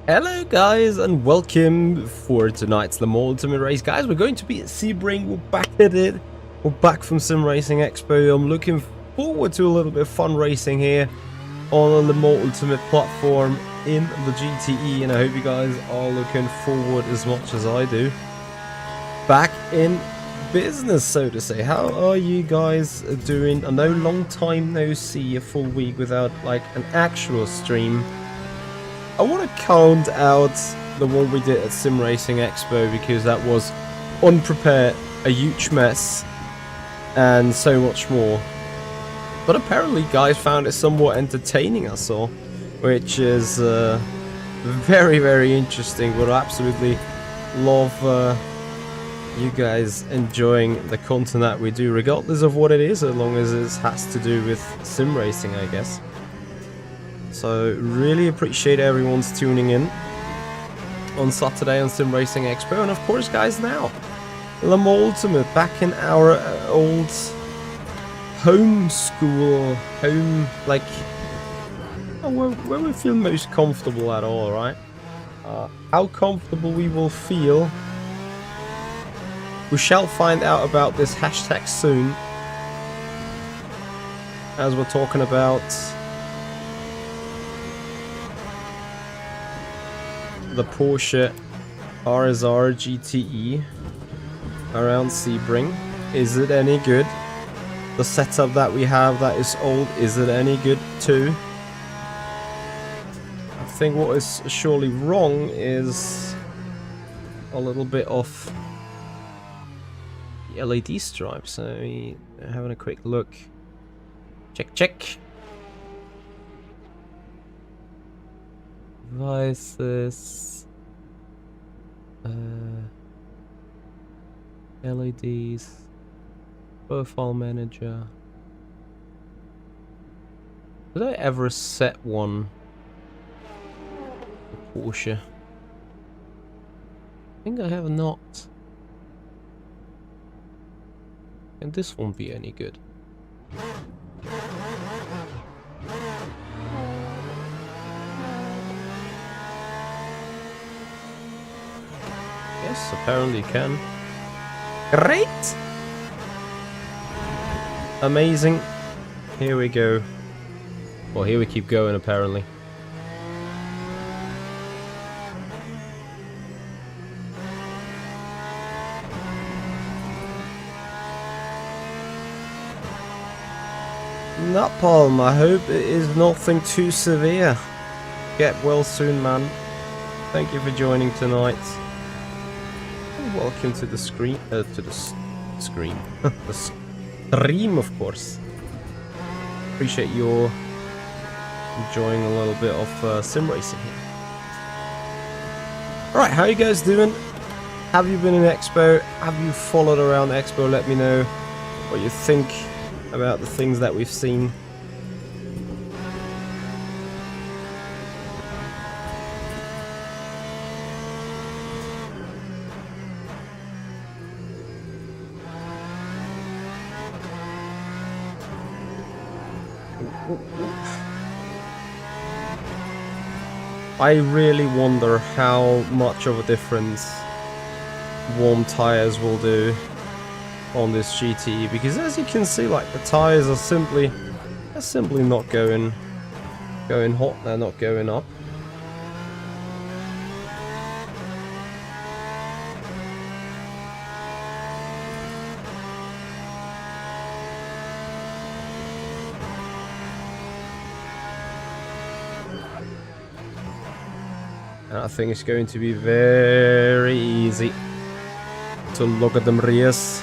Hello guys and welcome for tonight's Le Mans Ultimate Race. Guys, we're going to be at Sebring. We're back at it. We're back from Simracing Expo. I'm looking forward to a little bit of fun racing here on the Le Mans Ultimate platform in the GTE, and I hope you guys are looking forward as much as I do. Back in business, so to say. How are you guys doing? I know, long time no see, a full week without like an actual stream. I want to count out the one we did at Simracing Expo because that was unprepared, a huge mess, and so much more. But apparently guys found it somewhat entertaining, I saw, which is very, very interesting. Would absolutely love you guys enjoying the content that we do, regardless of what it is, as long as it has to do with sim racing, I guess. So really appreciate everyone's tuning in on Saturday on Simracing Expo, and of course guys, now Le Mans Ultimate back in our old home school, like where we feel most comfortable at all, right? How comfortable we will feel, we shall find out about this hashtag soon, as we're talking about the Porsche RSR GTE around Sebring. Is it any good? The setup that we have that is old, is it any good too? I think what is surely wrong is a little bit of the LED stripes. So having a quick look. Check. Devices, LEDs, profile manager. Did I ever set one for Porsche? I think I have not. Can this one be any good? Yes, apparently can. Great! Amazing. Here we go. Well, here we keep going, apparently. Napalm, I hope it is nothing too severe. Get well soon, man. Thank you for joining tonight. Welcome to the screen, the stream, of course. Appreciate your enjoying a little bit of sim racing here. Alright, how are you guys doing? Have you been in Expo? Have you followed around Expo? Let me know what you think about the things that we've seen. I really wonder how much of a difference warm tires will do on this GTE, because as you can see, like, the tires are simply not going hot. They're not going up. And I think it's going to be very easy to look at them rears.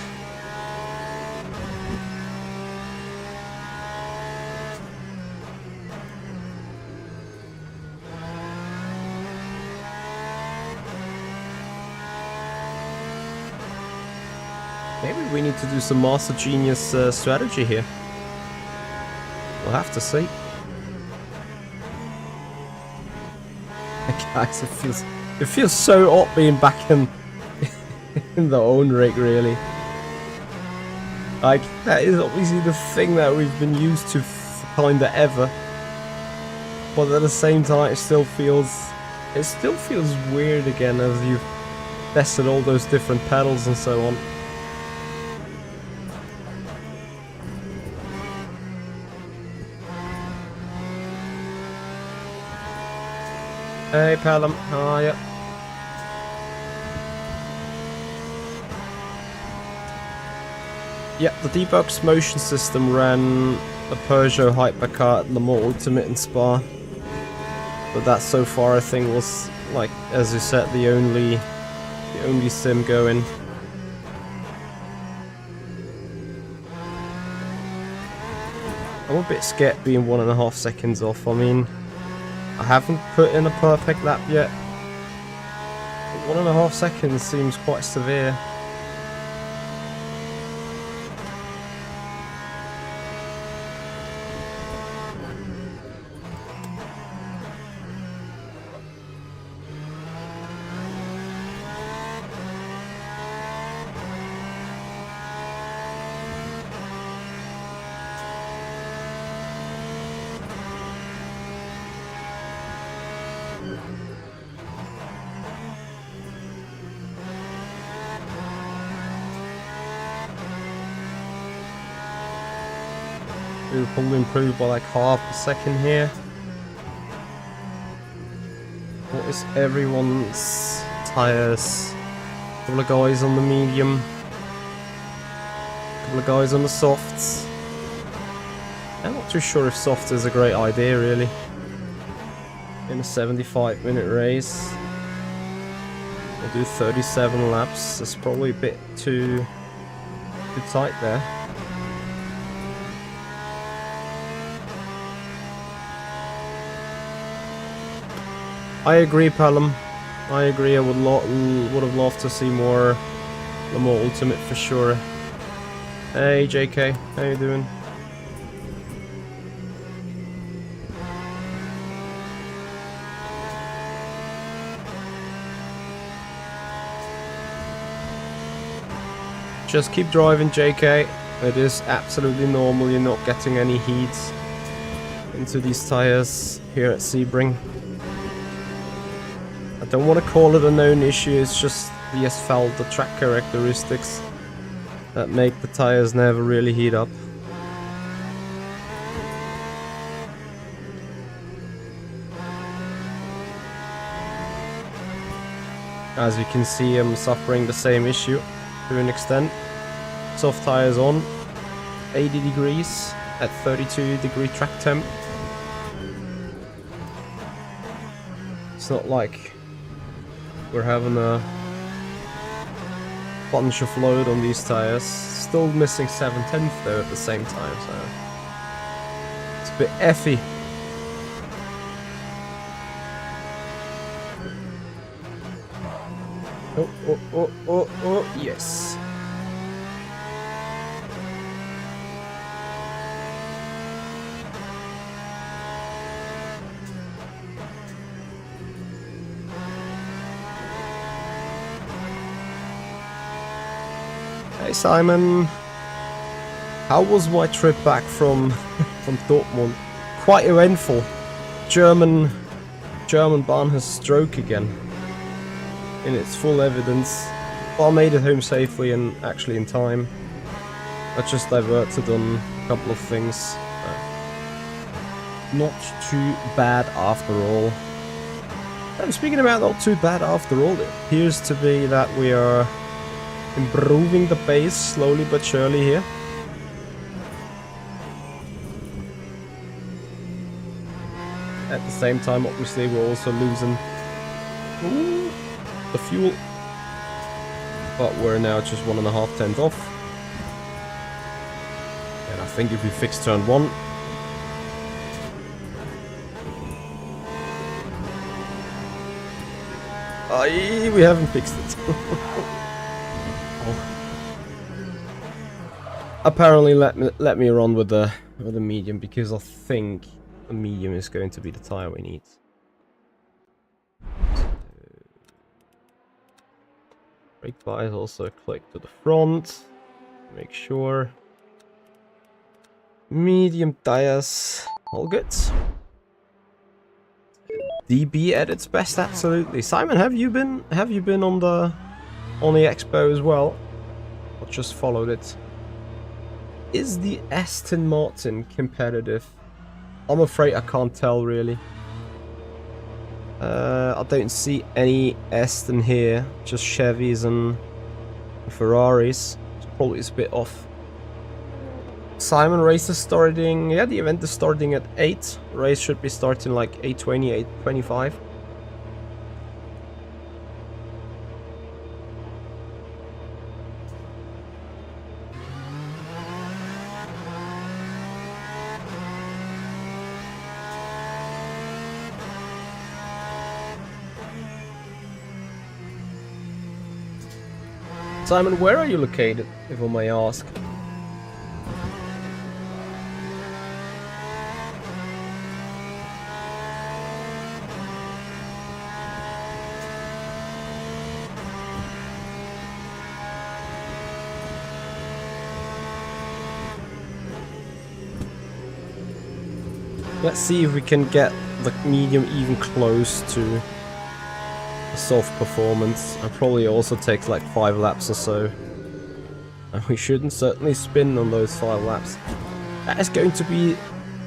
Maybe we need to do some Master Genius strategy here. We'll have to see. Guys, it feels so odd being back in the own rig, really. Like, that is obviously the thing that we've been used to kinda ever. But at the same time, it still feels It still feels weird again as you've tested all those different pedals and so on. Hey Pelham, how are ya? Yep, the Debug's motion system ran a Peugeot hypercar at Le Mans Ultimate in Spa. But that so far I think was, like, as you said, the only sim going. I'm a bit scared being 1.5 seconds off. I mean, I haven't put in a perfect lap yet. But 1.5 seconds seems quite severe. We'll probably improve by like half a second here. What is everyone's tires? A couple of guys on the medium. A couple of guys on the softs. I'm not too sure if soft is a great idea really. In a 75-minute race. We'll do 37 laps. That's probably a bit too tight there. I agree, Pelham. I agree. I would have loved to see more Le Mans Ultimate for sure. Hey, JK, how you doing? Just keep driving, JK. It is absolutely normal. You're not getting any heat into these tires here at Sebring. I don't want to call it a known issue, it's just the asphalt, the track characteristics that make the tires never really heat up. As you can see, I'm suffering the same issue to an extent. Soft tires on, 80 degrees at 32-degree track temp. It's not like we're having a bunch of load on these tires. Still missing 7/10 though at the same time, so it's a bit effy. Oh, yes. Hey Simon, how was my trip back from Dortmund? Quite eventful. German barn has stroke again. In its full evidence. But I made it home safely and actually in time. I just diverted on a couple of things. Not too bad after all. And speaking about not too bad after all, it appears to be that we are improving the pace slowly but surely here. At the same time, obviously, we're also losing the fuel. But we're now just 1.5 tenths off. And I think if we fix turn 1, we haven't fixed it. Apparently let me run with the medium, because I think the medium is going to be the tire we need. Brake bias also click to the front. Make sure. Medium tires, all good. DB at its best, absolutely. Simon, have you been on the expo as well? Or just followed it? Is the Aston Martin competitive? I'm afraid I can't tell really. I don't see any Aston here, just Chevys and Ferraris. It's probably a bit off. Simon, race is starting, yeah, the event is starting at 8. Race should be starting like 8:20, 8:25. Simon, where are you located, if I may ask? Let's see if we can get the medium even close to a soft performance. It probably also takes like 5 laps or so. And we shouldn't certainly spin on those 5 laps. That is going to be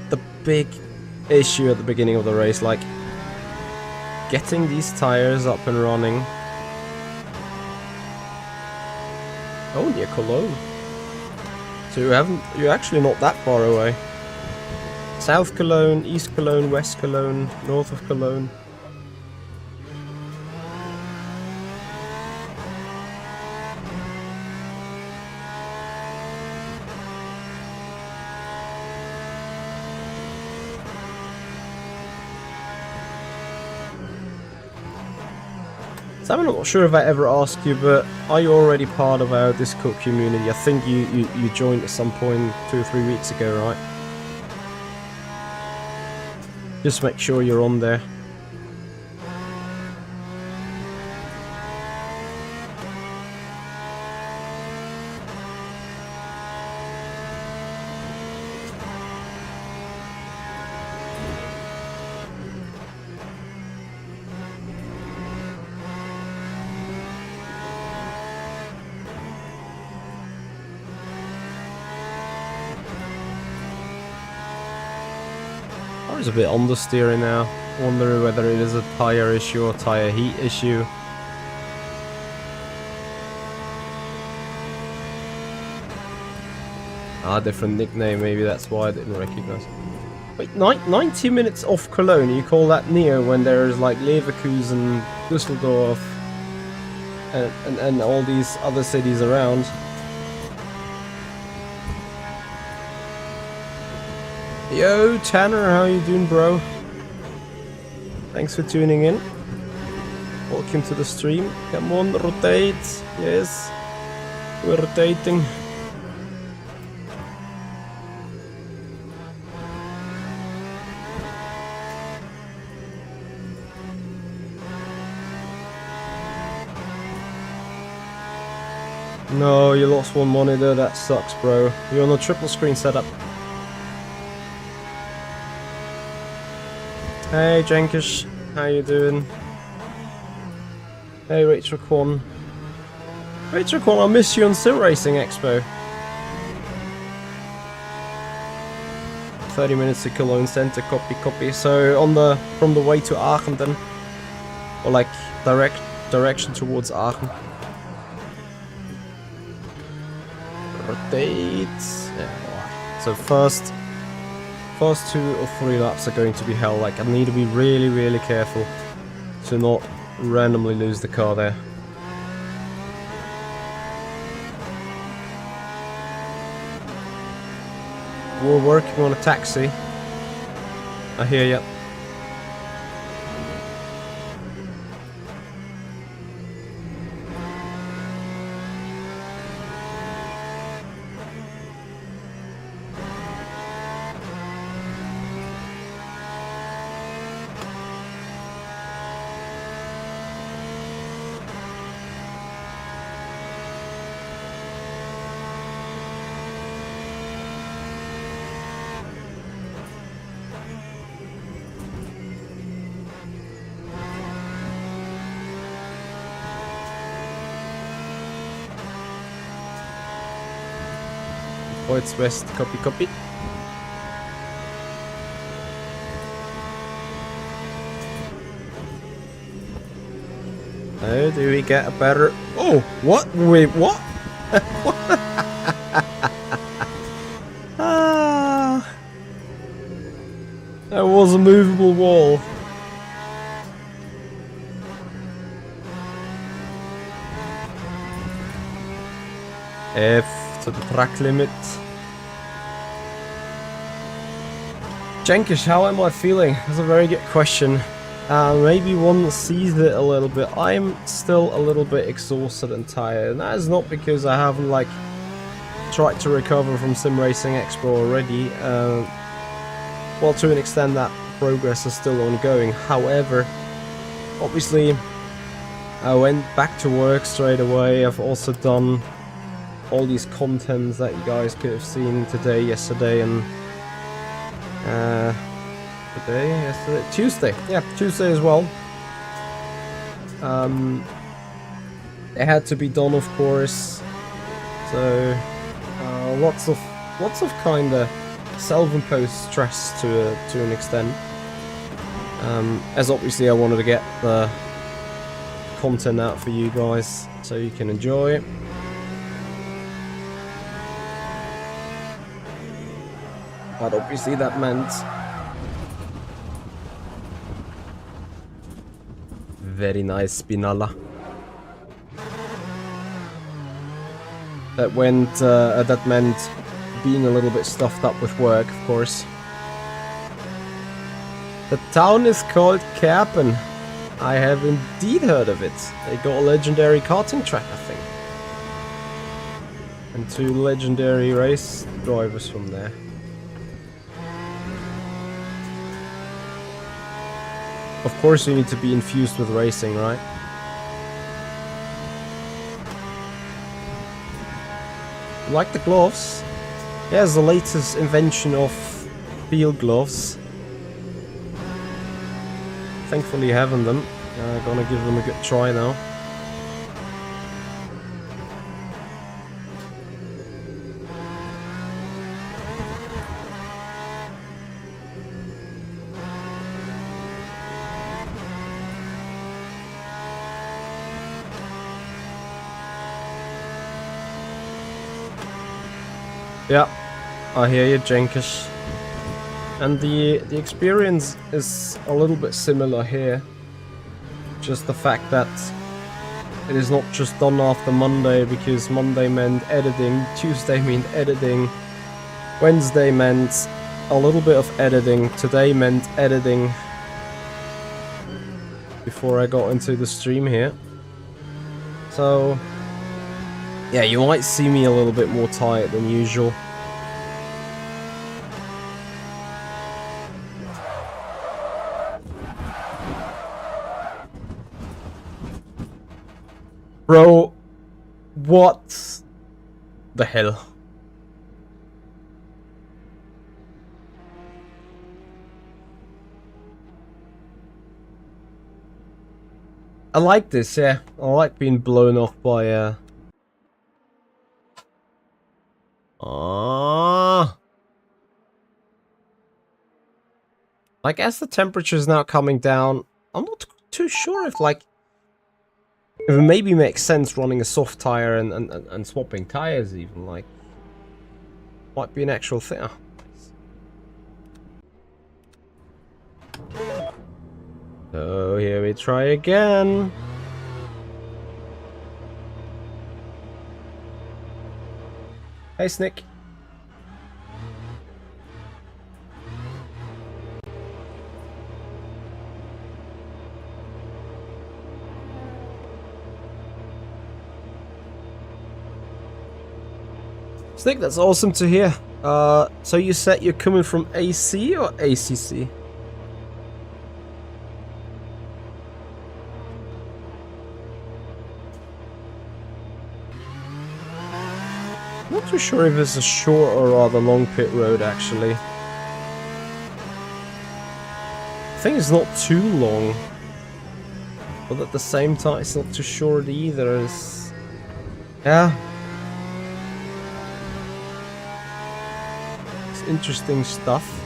the big issue at the beginning of the race, like getting these tires up and running. Oh, near Cologne. So you're actually not that far away. South Cologne, East Cologne, West Cologne, North of Cologne. Simon, I'm not sure if I ever asked you, but are you already part of our Discord community? I think you joined at some point 2 or 3 weeks ago, right? Just make sure you're on there. I was a bit understeering now, wondering whether it is a tire issue or tire heat issue. Ah, different nickname, maybe that's why I didn't recognize. Wait, 90 minutes off Cologne, you call that near when there's like Leverkusen, Düsseldorf, and all these other cities around? Yo, Tanner, how you doing, bro? Thanks for tuning in. Welcome to the stream. Come on, rotate. Yes, we're rotating. No, you lost one monitor. That sucks, bro. You're on a triple screen setup. Hey Jenkish, how you doing? Hey Rachel Quan. Rachel Quan, I miss you on Simracing Expo. 30 minutes to Cologne Center, copy. So on the from the way to Aachen then, or like direction towards Aachen. Rotate. Yeah. So first 2 or 3 laps are going to be hell. Like I need to be really careful to not randomly lose the car there. We're working on a taxi. I hear ya. Kreuz West, copy, copy. How do we get a better... Oh, what? Wait, what? Ah, that was a movable wall. F to the track limit. Jenkish, how am I feeling? That's a very good question. Maybe one sees it a little bit. I'm still a little bit exhausted and tired, and that is not because I haven't like tried to recover from Simracing Expo already. Well, to an extent that progress is still ongoing. However, obviously I went back to work straight away. I've also done all these contents that you guys could have seen today, yesterday, and Tuesday. Yeah, Tuesday as well. It had to be done, of course. So lots of kind of self-imposed stress to an extent. As obviously I wanted to get the content out for you guys so you can enjoy it. But obviously that meant very nice Spinalla. That meant being a little bit stuffed up with work, of course. The town is called Kerpen. I have indeed heard of it. They got a legendary karting track, I think. And 2 legendary race drivers from there. Of course you need to be infused with racing, right? Like the gloves? Yeah, it's the latest invention of field gloves. Thankfully having them. Gonna give them a good try now. Yeah, I hear you, Jenkins. And the experience is a little bit similar here. Just the fact that it is not just done after Monday, because Monday meant editing, Tuesday meant editing, Wednesday meant a little bit of editing, today meant editing before I got into the stream here. So yeah, you might see me a little bit more tired than usual. Bro, what the hell? I like this, yeah. I like being blown off by like, as the temperature is now coming down, I'm not too sure if, like, if it maybe makes sense running a soft tire and swapping tires even, like, might be an actual thing. Oh, nice. So here we try again. Hey, Snick. Snick, that's awesome to hear. So you said you're coming from AC or ACC? Not too sure if it's a short or rather long pit road, actually. I think it's not too long, but at the same time it's not too short either. Yeah. It's interesting stuff.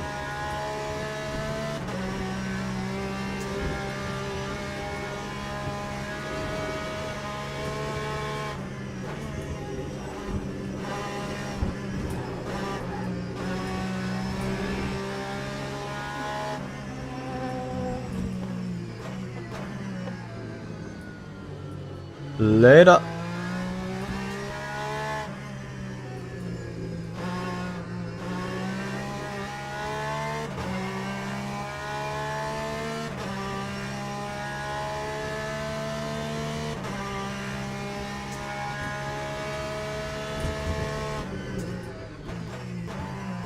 Later.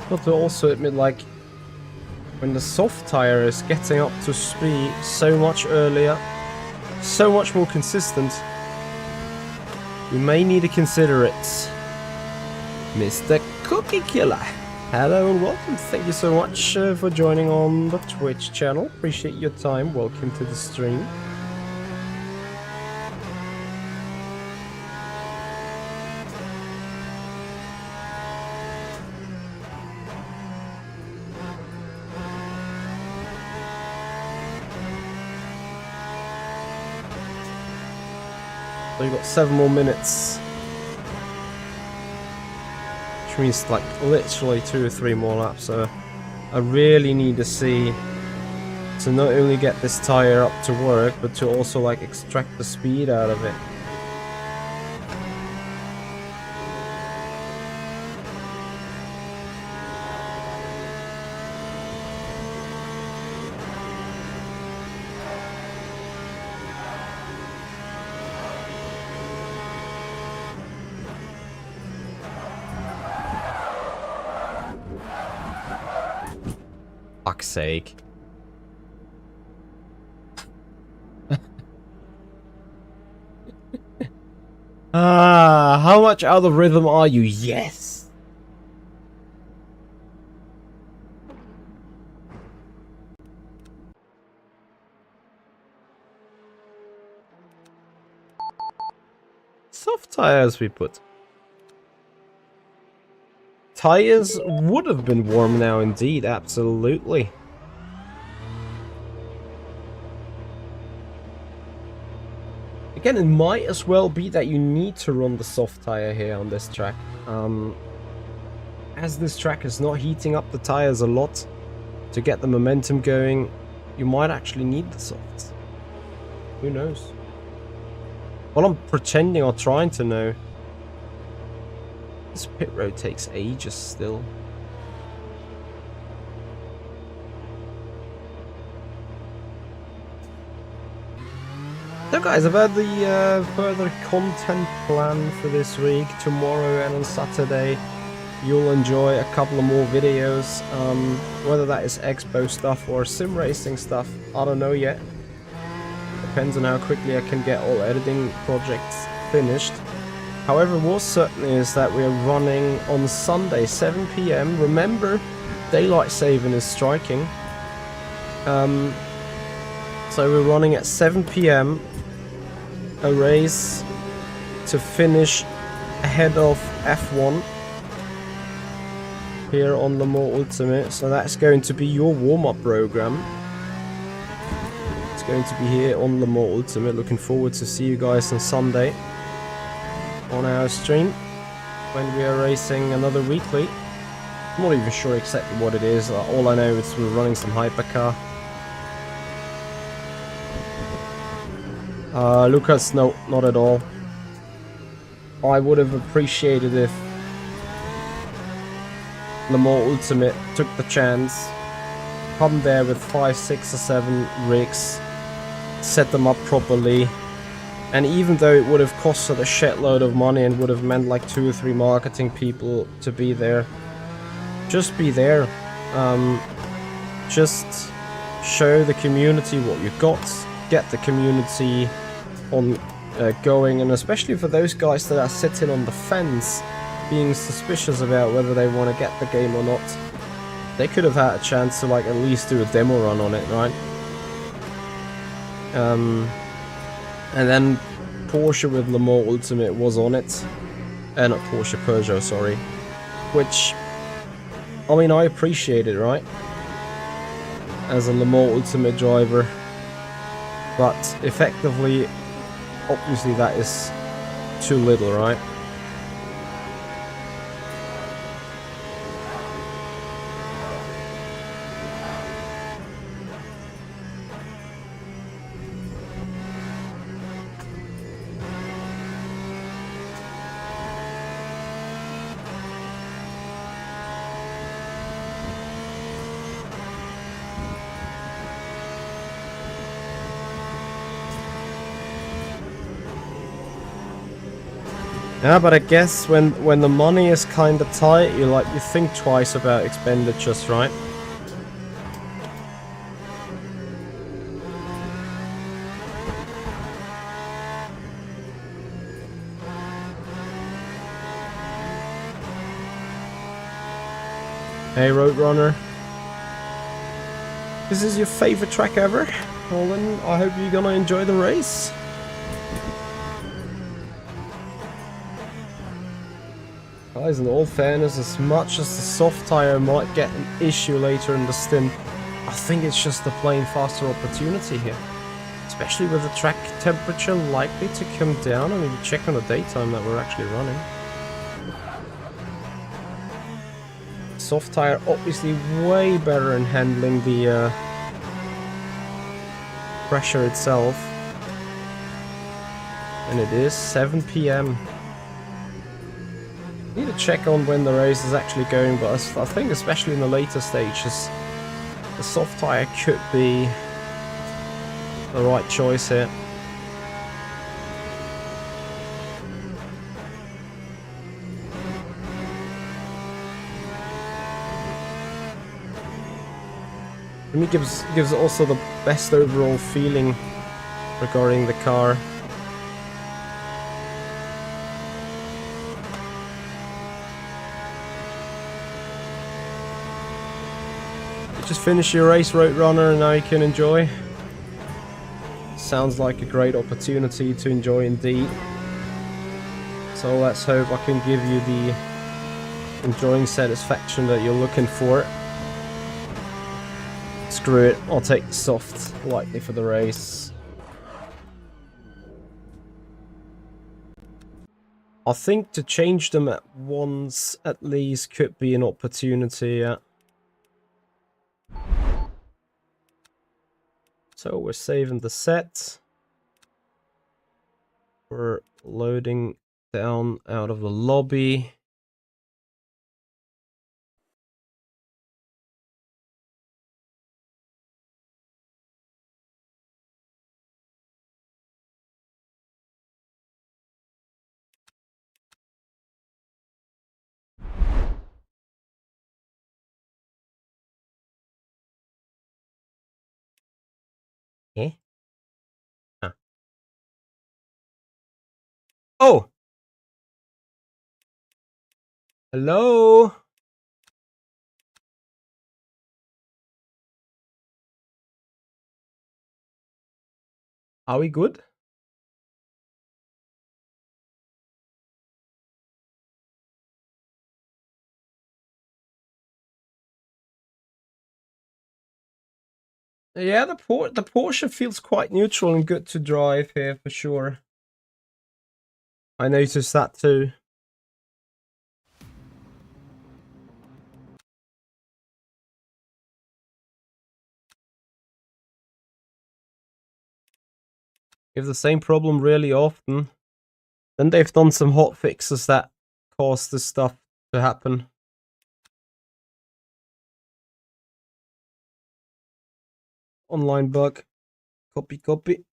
But to also admit, like, when the soft tire is getting up to speed so much earlier, so much more consistent, you may need to consider it. Mr. Cookie Killer. Hello and welcome. Thank you so much for joining on the Twitch channel. Appreciate your time. Welcome to the stream. So you've got 7 more minutes. Which means like literally 2 or 3 more laps. So I really need to see to not only get this tire up to work, but to also like extract the speed out of it. Fuck's sake. How much out of rhythm are you? Yes. Soft tires we put. Tires would have been warm now indeed, absolutely. Again, it might as well be that you need to run the soft tire here on this track. As this track is not heating up the tires a lot to get the momentum going, you might actually need the softs. Who knows? Well, I'm pretending or trying to know. This pit road takes ages still. So guys, about the further content plan for this week, tomorrow and on Saturday, you'll enjoy a couple of more videos. Whether that is expo stuff or sim racing stuff, I don't know yet. Depends on how quickly I can get all editing projects finished. However, what's certain is that we're running on Sunday, 7 PM. Remember, daylight saving is striking. So we're running at 7 PM. A race to finish ahead of F1 here on Le Mans Ultimate. So that's going to be your warm-up program. It's going to be here on Le Mans Ultimate. Looking forward to see you guys on Sunday on our stream when we are racing another weekly. I'm not even sure exactly what it is. All I know is we're running some hypercar. Lucas, no, not at all. I would have appreciated if Le Mans Ultimate took the chance, come there with 5, 6 or 7 rigs, set them up properly. And even though it would have costed a shitload of money and would have meant like 2 or 3 marketing people to be there, just be there. Just show the community what you got, get the community on going, and especially for those guys that are sitting on the fence, being suspicious about whether they want to get the game or not, they could have had a chance to like at least do a demo run on it, right? And then Porsche with Le Mans Ultimate was on it. Not Porsche, Peugeot, sorry. Which I mean, I appreciate it, right? As a Le Mans Ultimate driver. But effectively, obviously that is too little, right? Yeah, but I guess when the money is kind of tight, you think twice about expenditures, right? Hey, Roadrunner. This is your favorite track ever? Well then, I hope you're gonna enjoy the race. Guys, in all fairness, as much as the soft tire might get an issue later in the stint, I think it's just a plain faster opportunity here. Especially with the track temperature likely to come down. I mean, check on the daytime that we're actually running. Soft tire obviously way better in handling the pressure itself. And it is 7 PM. Need to check on when the race is actually going, but I think especially in the later stages, the soft tire could be the right choice here. To me, gives also the best overall feeling regarding the car. Just finish your race, Roadrunner, and now you can enjoy. Sounds like a great opportunity to enjoy indeed. So let's hope I can give you the enjoying satisfaction that you're looking for. Screw it, I'll take the soft lightly for the race. I think to change them at once at least could be an opportunity, yeah. So we're saving the set. We're loading down out of the lobby. Eh? Huh. Oh! Hello? Are we good? Yeah, the Porsche feels quite neutral and good to drive here for sure. I noticed that too. We have the same problem really often. Then they've done some hot fixes that caused this stuff to happen. Online bug. Copy, copy.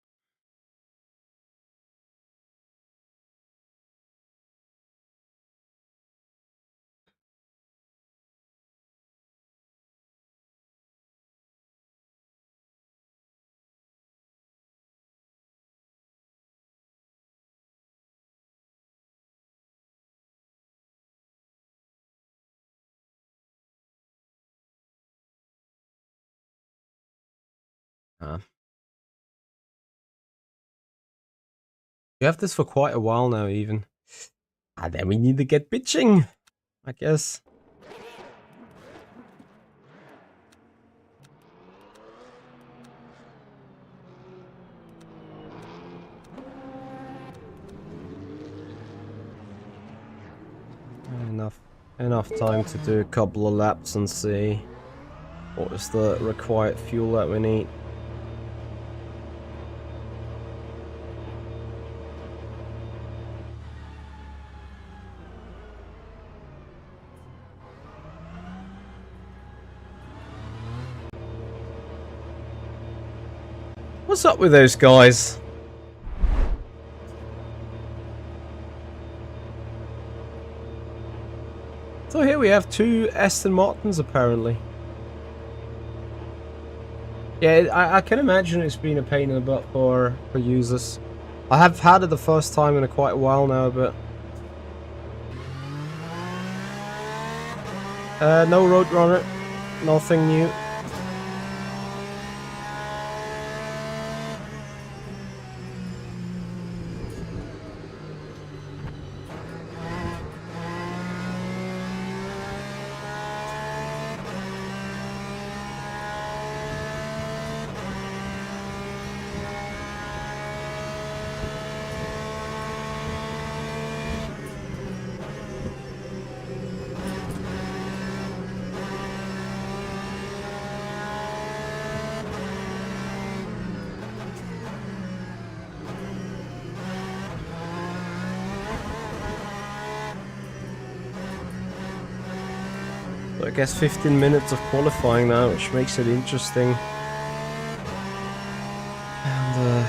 We have this for quite a while now even. And then we need to get bitching, I guess. enough time to do a couple of laps and see what is the required fuel that we need. What's up with those guys? So here we have two Aston Martins apparently. Yeah, I can imagine it's been a pain in the butt for users. I have had it the first time in quite a while now, but no Roadrunner, nothing new. So I guess 15 minutes of qualifying now, which makes it interesting. And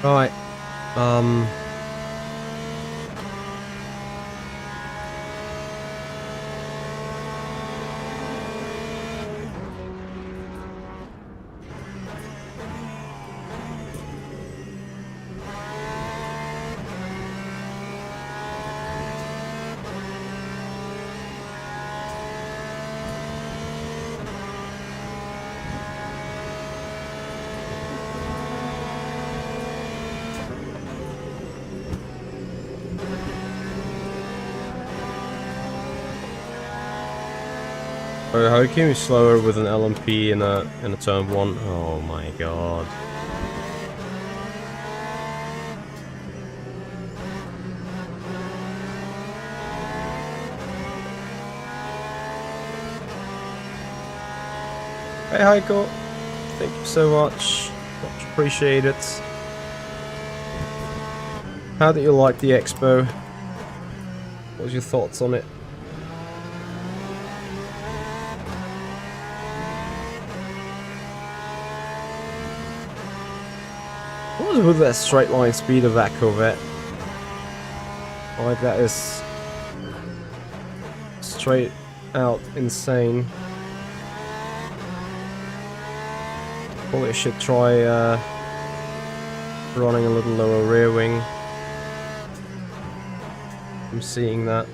right. How can we slower with an LMP in a turn 1? Oh my god. Hey Heiko, thank you so much. Much appreciated. How did you like the expo? What was your thoughts on it? What was with that straight line speed of that Corvette? Like that is straight out insane. Probably I should try running a little lower rear wing. I'm seeing that.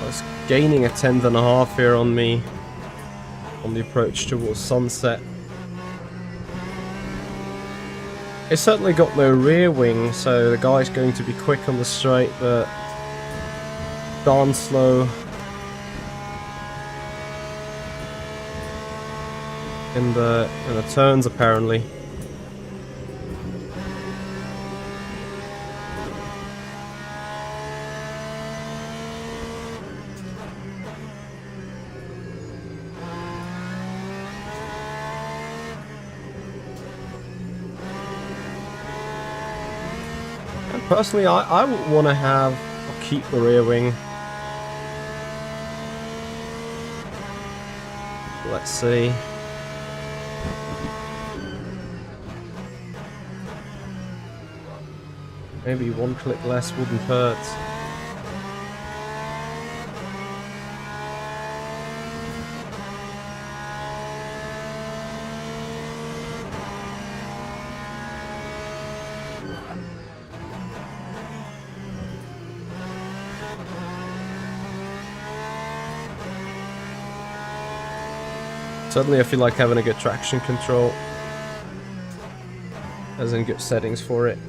It's gaining a 10.5 here on me on the approach towards sunset. It's certainly got no rear wing, so the guy's going to be quick on the straight, but darn slow in the turns apparently. Personally, I would want to have or keep the rear wing. Let's see. Maybe one click less wouldn't hurt. Suddenly I feel like having a good traction control, as in good settings for it.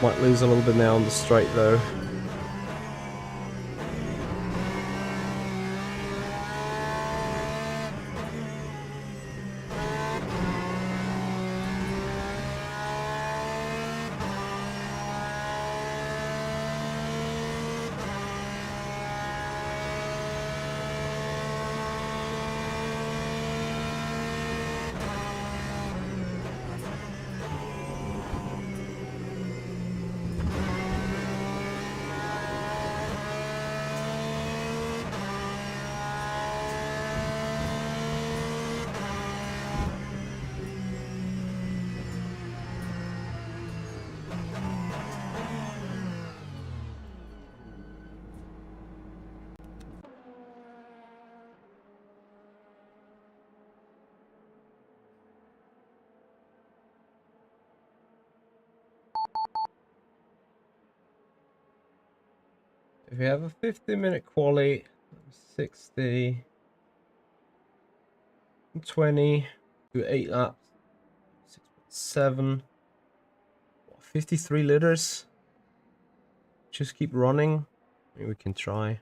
Might lose a little bit now on the straight though. If you have a 50-minute quali, 60, 20, do 8 laps, 6.7, 53 liters. Just keep running. Maybe we can try.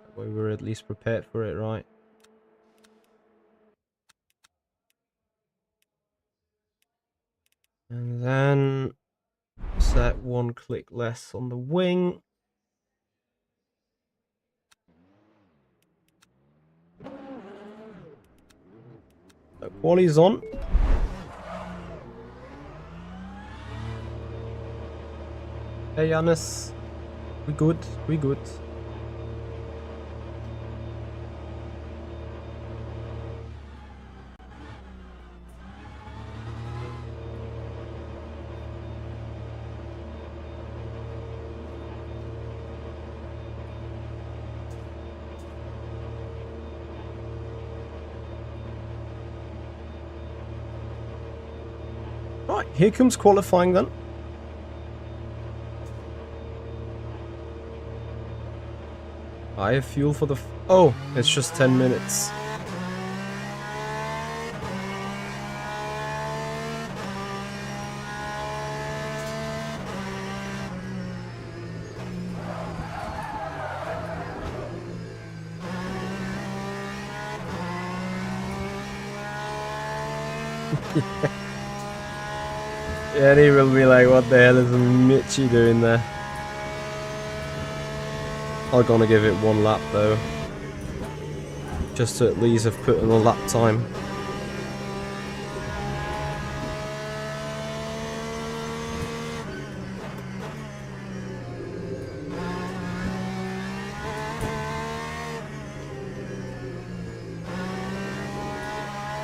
That way we're at least prepared for it, right? And then set one click less on the wing. Quali's on. Hey Yannis, we good, we good. Right, here comes qualifying then. I have fuel for the... oh, it's just 10 minutes. Yeah, he will be like, what the hell is Mitchie doing there? I'm gonna give it one lap though. Just to at least have put in a lap time.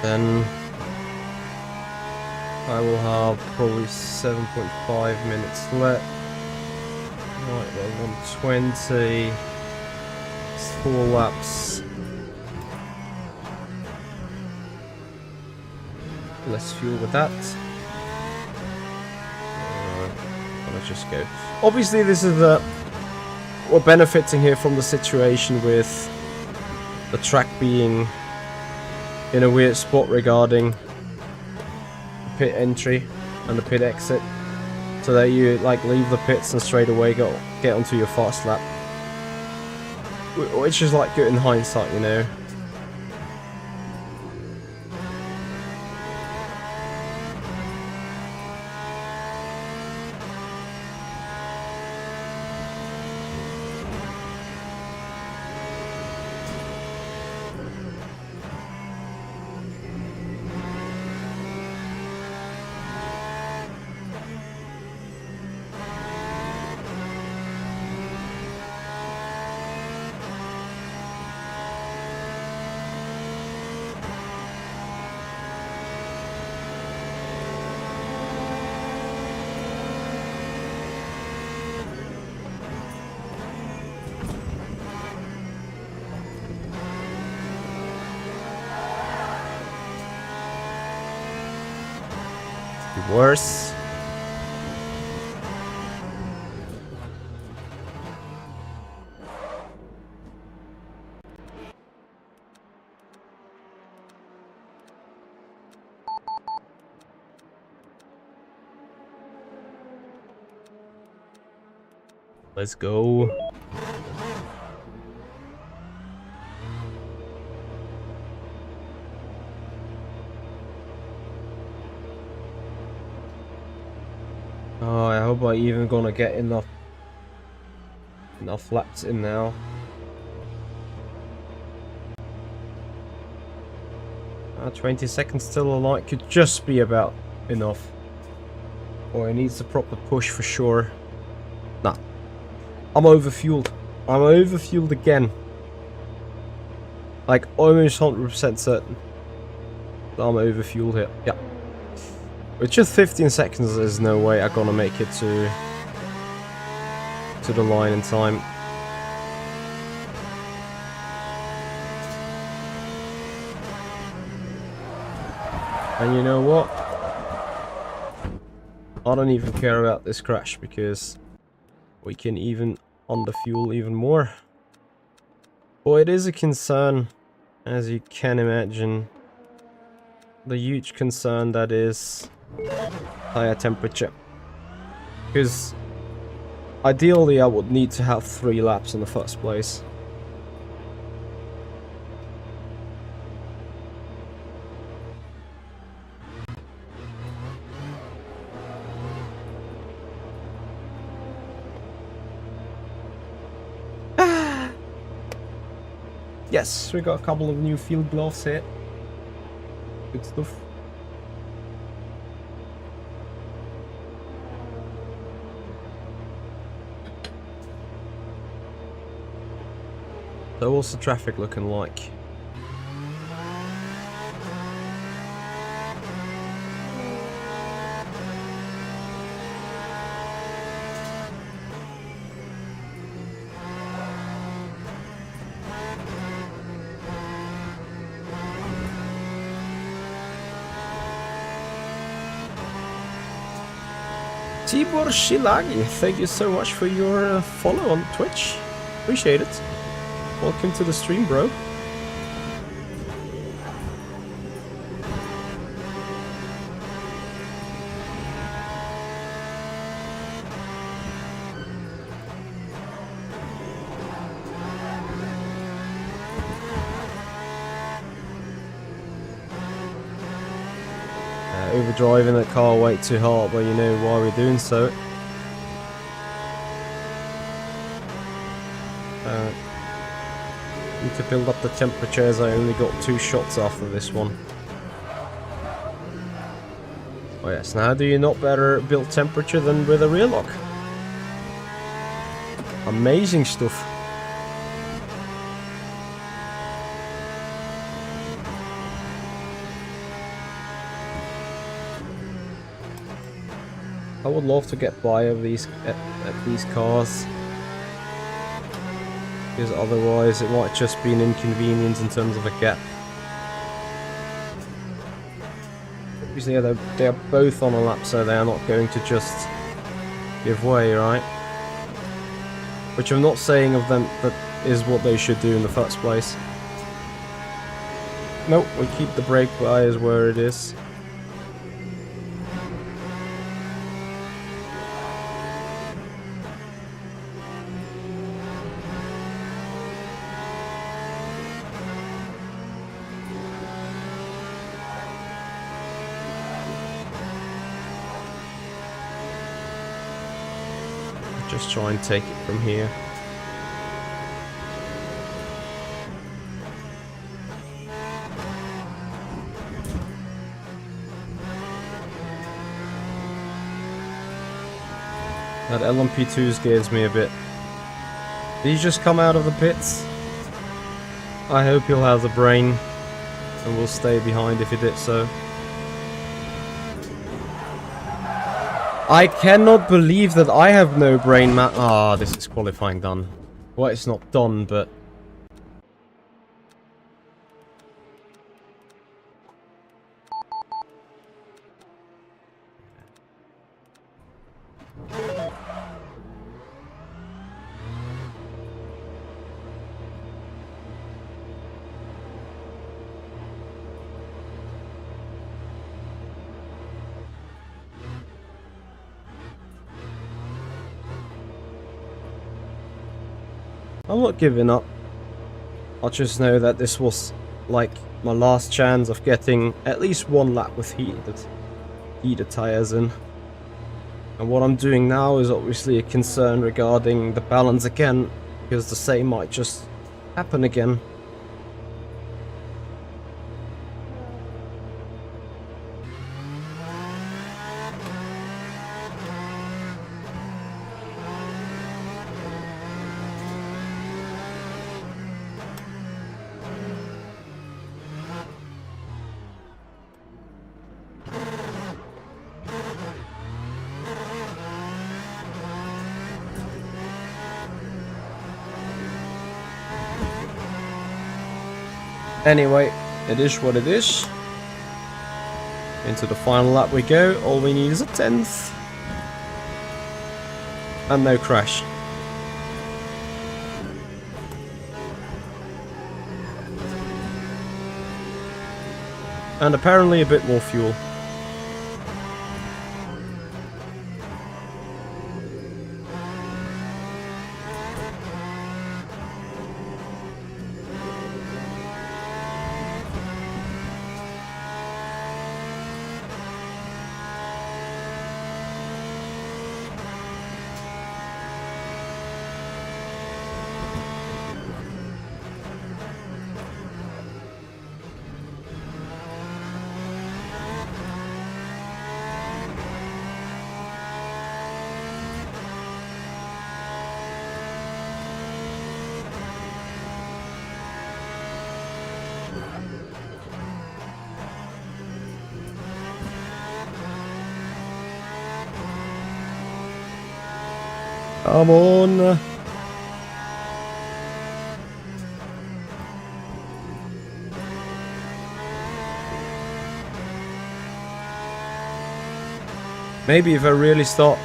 Then I will have probably 7.5 minutes left. Right, well, 120. 4 laps. Let's fuel with that. Let's just go. Obviously, this is we're benefiting here from the situation with the track being in a weird spot regarding the pit entry and the pit exit, so that you like leave the pits and straight away get onto your fast lap, which is like good in hindsight, you know. Worse. Let's go. Oh, I hope I'm even gonna get enough laps in now. 20 seconds still alight could just be about enough. Or it needs a proper push for sure. Nah. I'm overfueled. I'm overfueled again. Like almost 100% certain that I'm overfueled here. Yeah. With just 15 seconds, there's no way I'm gonna make it to the line in time. And you know what? I don't even care about this crash because we can even underfuel even more. But it is a concern, as you can imagine. The huge concern that is higher temperature. Because ideally I would need to have 3 laps in the first place. Yes, we got a couple of new field gloves here. Good stuff. So what's the traffic looking like? Tibor Shilagi, thank you so much for your follow on Twitch. Appreciate it. Welcome to the stream, bro. Overdriving the car way too hard, but you know why we're doing so. Need to build up the temperature as I only got 2 shots after this one. Oh yes, now do you not better build temperature than with a rear lock? Amazing stuff. I would love to get by of these at these cars, because otherwise it might just be an inconvenience in terms of a gap. It'd be obviously they are both on a lap, so they are not going to just give way, right? Which I'm not saying of them that is what they should do in the first place. Nope, we keep the brake bias where it is. Just try and take it from here. That LMP2 scares me a bit. Did he just come out of the pits? I hope he'll have the brain and will stay behind if he did so. I cannot believe that I have no brain, man. Ah, this is qualifying done. Well, it's not done, but... I'm not giving up. I just know that this was, like, my last chance of getting at least one lap with heated tires in. And what I'm doing now is obviously a concern regarding the balance again, because the same might just happen again. Anyway, it is what it is. Into the final lap we go. All we need is a 10th. And no crash. And apparently a bit more fuel. Come on. Maybe if I really stop...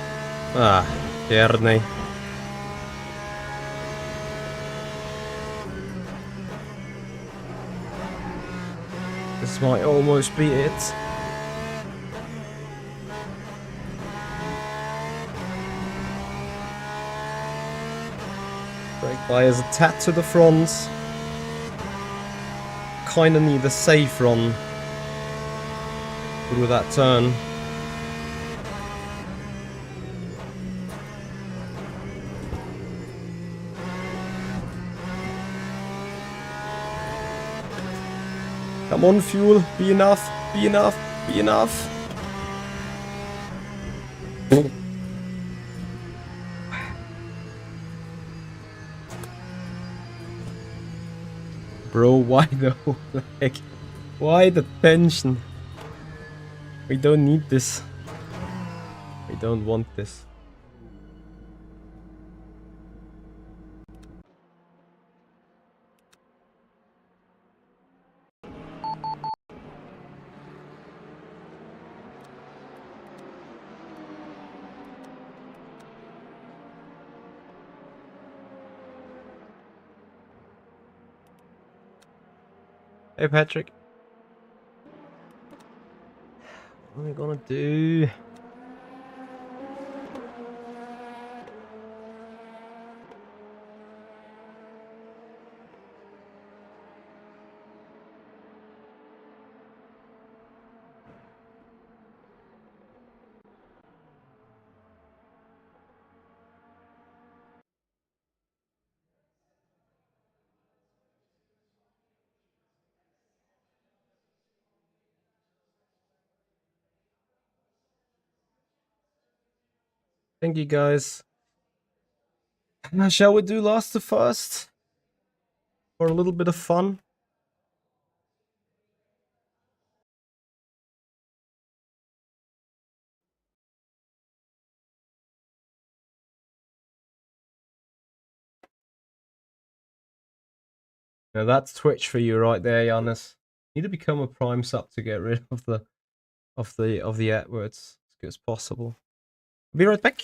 Ah, Tierney. This might almost be it. Brake bias a tad to the front. Kinda need a safe run through that turn. Come on, fuel. Be enough. Be enough. Be enough. Bro, why the lag? Why the tension? We don't need this. We don't want this. Hey, Patrick. What are we gonna do? Thank you, guys. Now, shall we do last to first? For a little bit of fun? Now that's Twitch for you right there, Giannis. Need to become a Prime sub to get rid of the AdWords as good as possible. Be right back.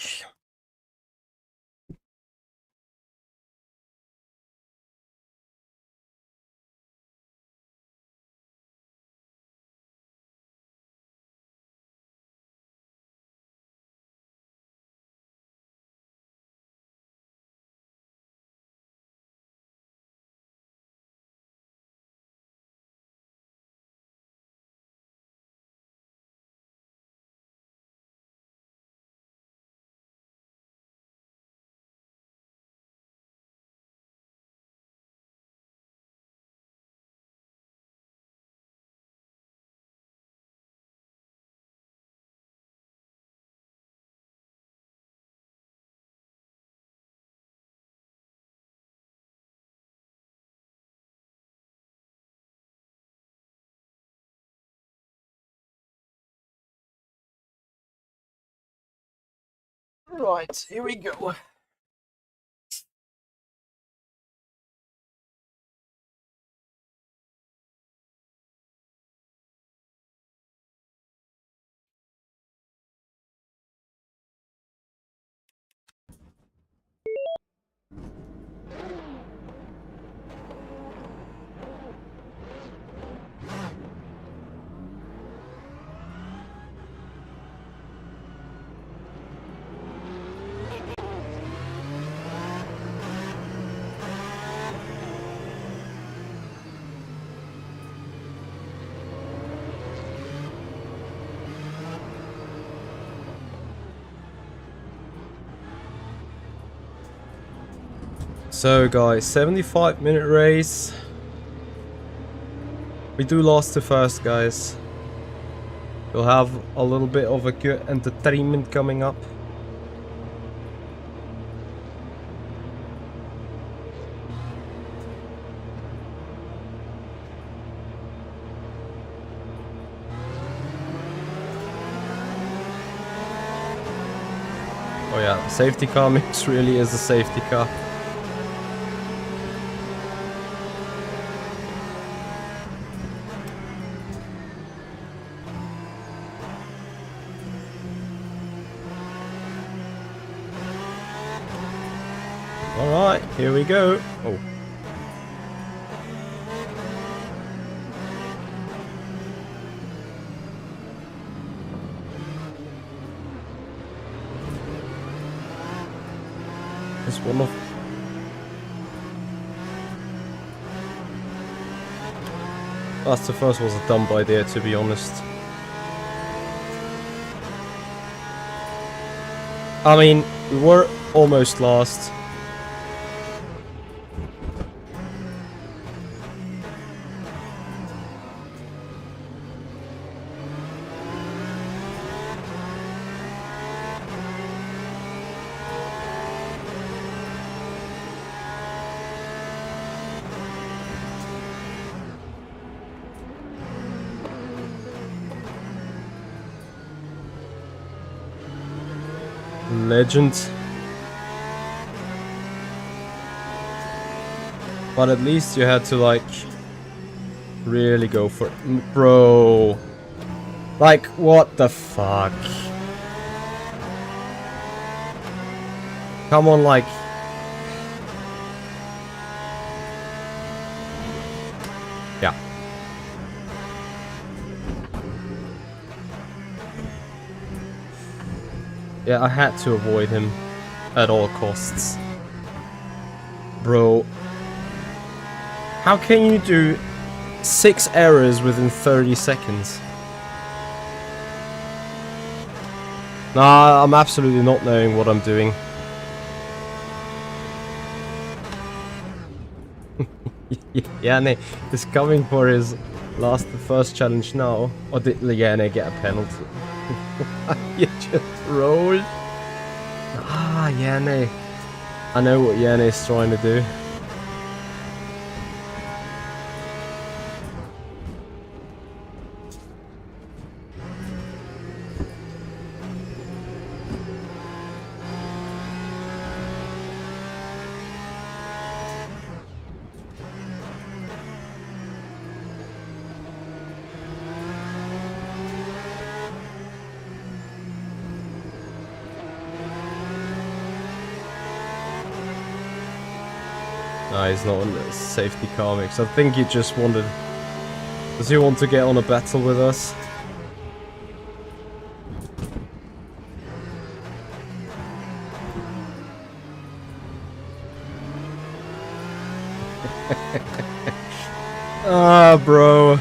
Right, here we go. So guys, 75-minute race. We do last to first, guys. We'll have a little bit of a good entertainment coming up. Oh yeah, safety car mix really is a safety car. Alright, here we go. Oh. This one of... That's the first was a dumb idea, to be honest. I mean, we were almost last. Legend. But at least you had to, like, really go for it. Bro. Like, what the fuck? Come on, like... Yeah. Yeah, I had to avoid him at all costs. Bro. How can you do 6 errors within 30 seconds? Nah, I'm absolutely not knowing what I'm doing. Yanni is coming for his first challenge now. Or did Yanni get a penalty? You just rolled. Ah, Yanni. I know what Yanni is trying to do. No, he's not on the safety car mix. I think he just wanted... Does he want to get on a battle with us? Ah, bro.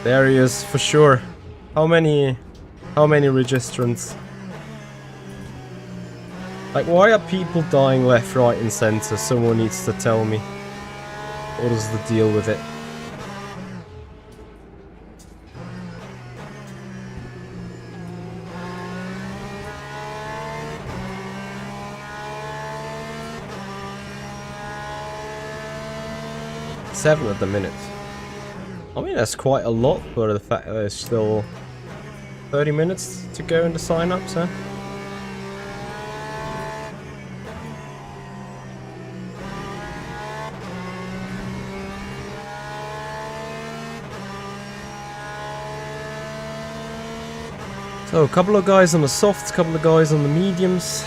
There he is, for sure. How many registrants? Like, why are people dying left, right and center? Someone needs to tell me. What is the deal with it? Seven at the minute. I mean, that's quite a lot for the fact that there's still 30 minutes to go in the sign-ups, huh? So, a couple of guys on the softs, a couple of guys on the mediums.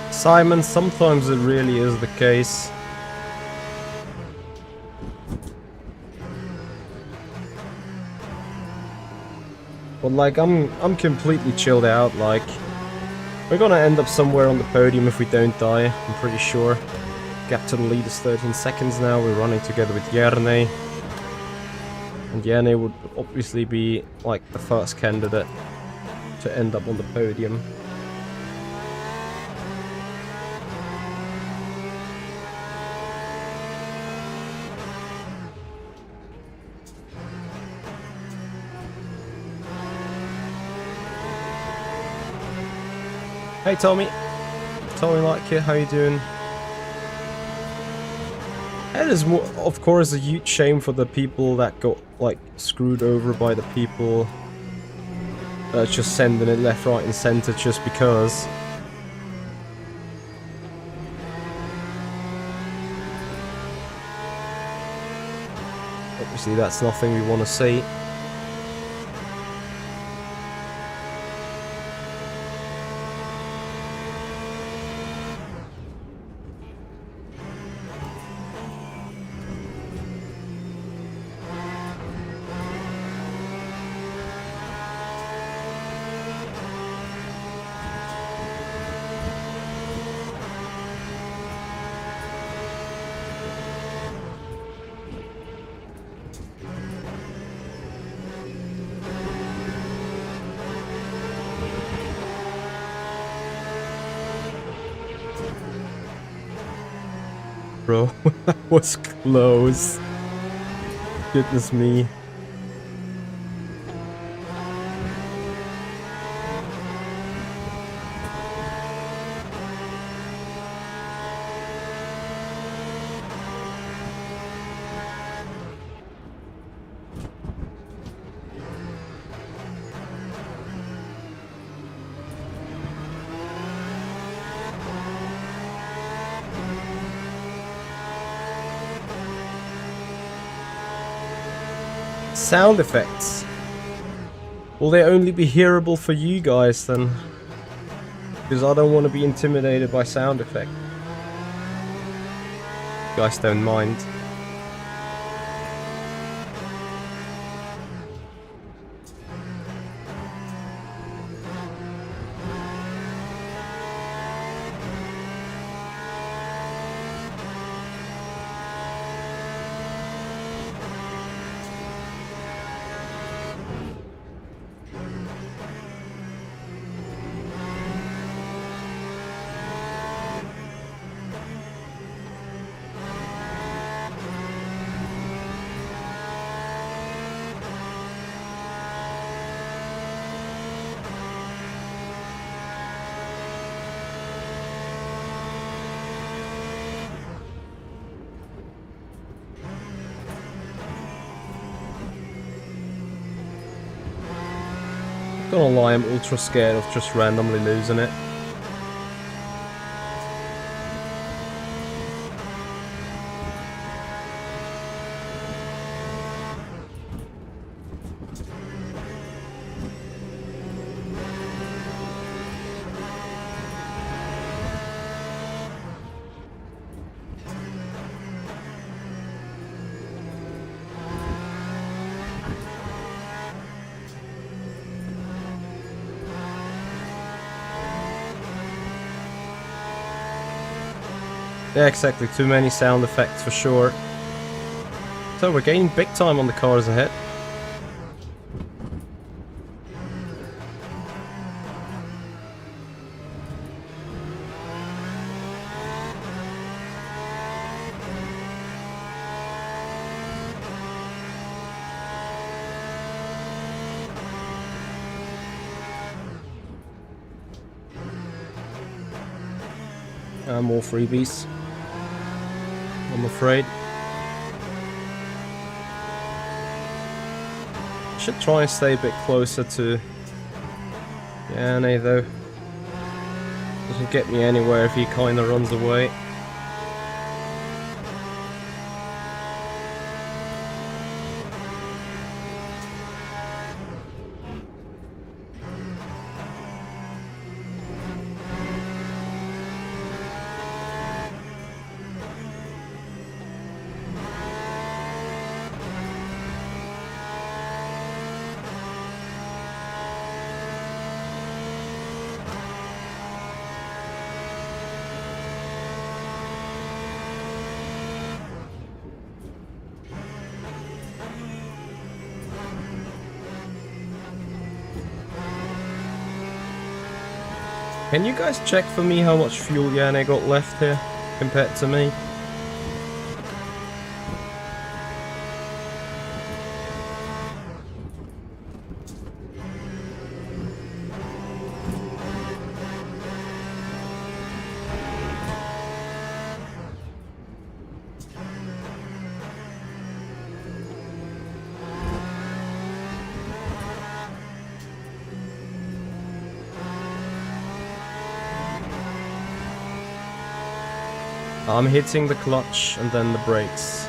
Simon, sometimes it really is the case. But like, I'm completely chilled out. Like, we're gonna end up somewhere on the podium if we don't die, I'm pretty sure. Gap to the lead is 13 seconds now. We're running together with Järne. And Järne would obviously be like the first candidate to end up on the podium. Hey Tommy, like here, how you doing? It is, of course, a huge shame for the people that got like screwed over by the people just sending it left, right, and center just because. Obviously, that's nothing we want to see. Bro, that was close. Goodness me. Sound effects. Will they only be hearable for you guys then? Because I don't want to be intimidated by sound effects. You guys don't mind. Gonna lie, I'm ultra scared of just randomly losing it. Yeah, exactly. Too many sound effects for sure. So we're gaining big time on the cars ahead. More freebies, I'm afraid. Should try and stay a bit closer to Yanni though. Doesn't get me anywhere if he kinda runs away. Can you guys check for me how much fuel Yanni got left here compared to me? I'm hitting the clutch and then the brakes.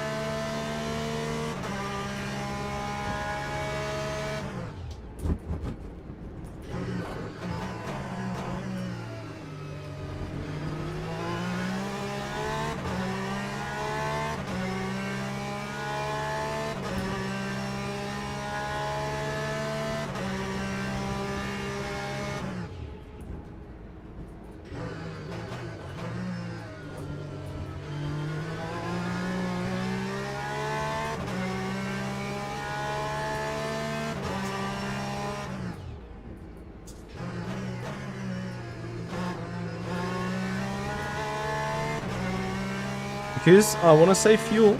because I want to save fuel.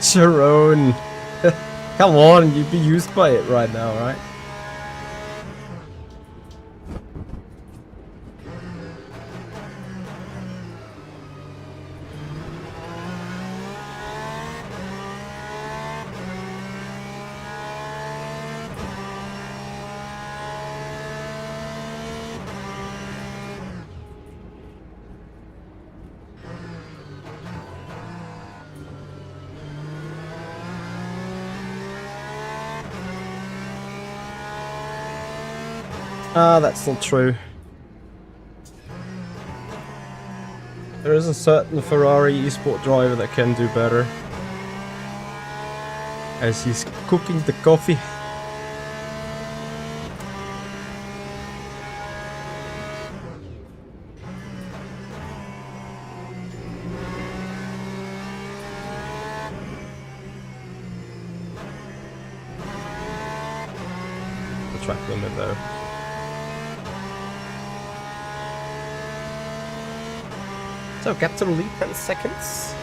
Sharon, come on, you'd be used by it right now, right? Ah, that's not true. There is a certain Ferrari eSport driver that can do better. As he's cooking the coffee. The track limit though. So get to the lead 10 seconds.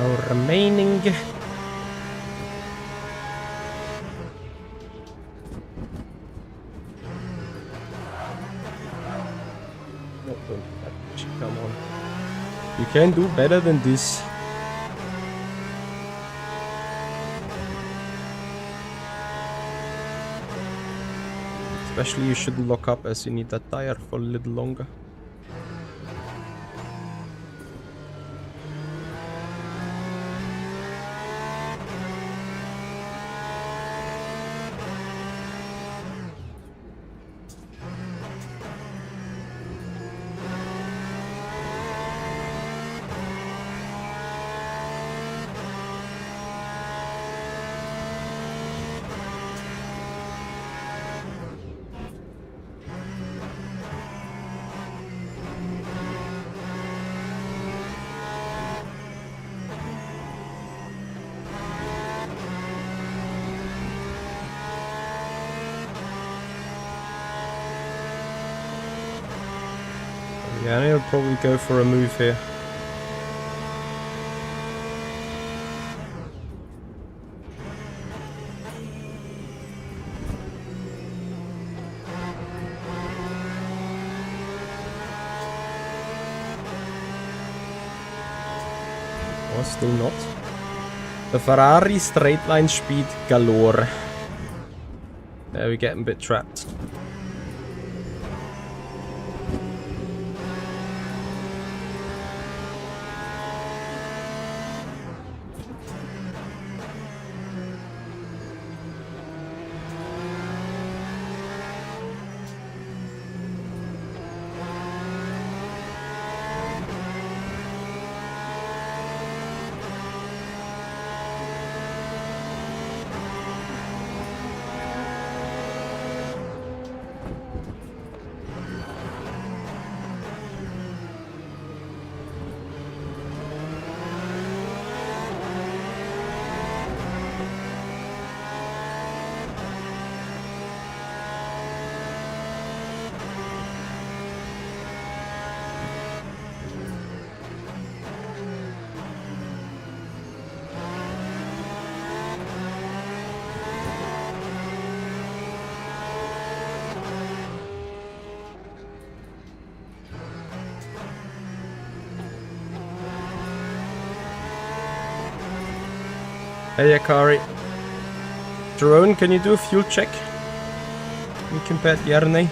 Now remaining. Come on. You can do better than this. Especially you shouldn't lock up as you need that tire for a little longer. Yeah, I need to probably go for a move here. Or still not. The Ferrari straight line speed galore. There we're getting a bit trapped. Hey, Akari. Drone, can you do a fuel check? We compare Järni.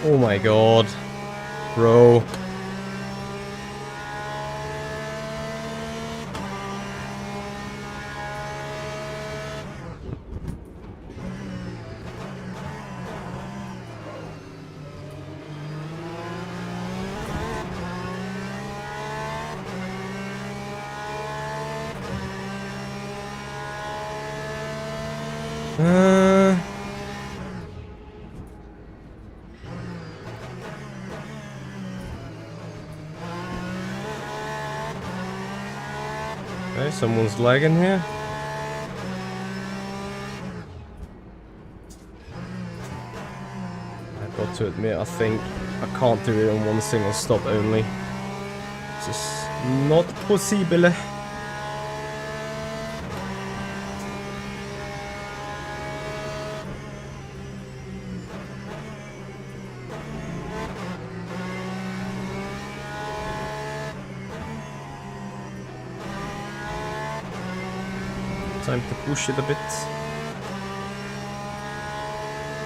Oh my god. Bro. Okay, someone's lagging here. I've got to admit, I think I can't do it on one single stop only. It's just not possible. Time to push it a bit.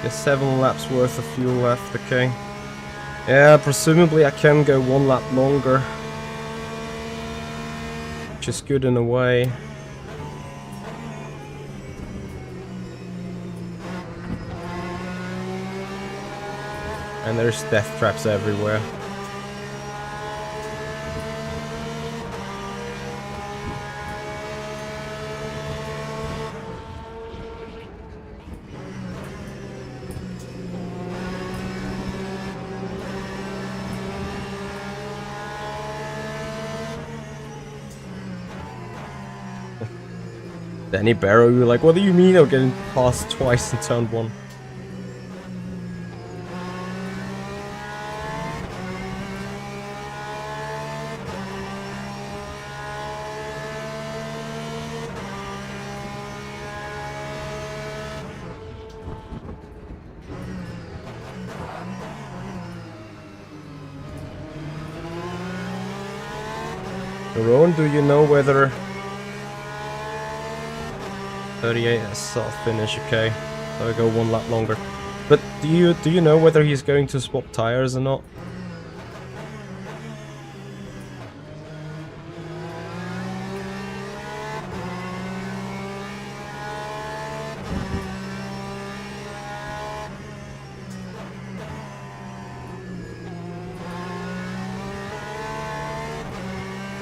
There's 7 laps worth of fuel left, okay. Yeah, presumably I can go 1 lap longer. Which is good in a way. And there's death traps everywhere. Danny Barrow, you're like, what do you mean I'm getting passed twice in turn 1? Ron, do you know whether 38 has soft finish? Okay, so I go 1 lap longer. But do you know whether he's going to swap tires or not?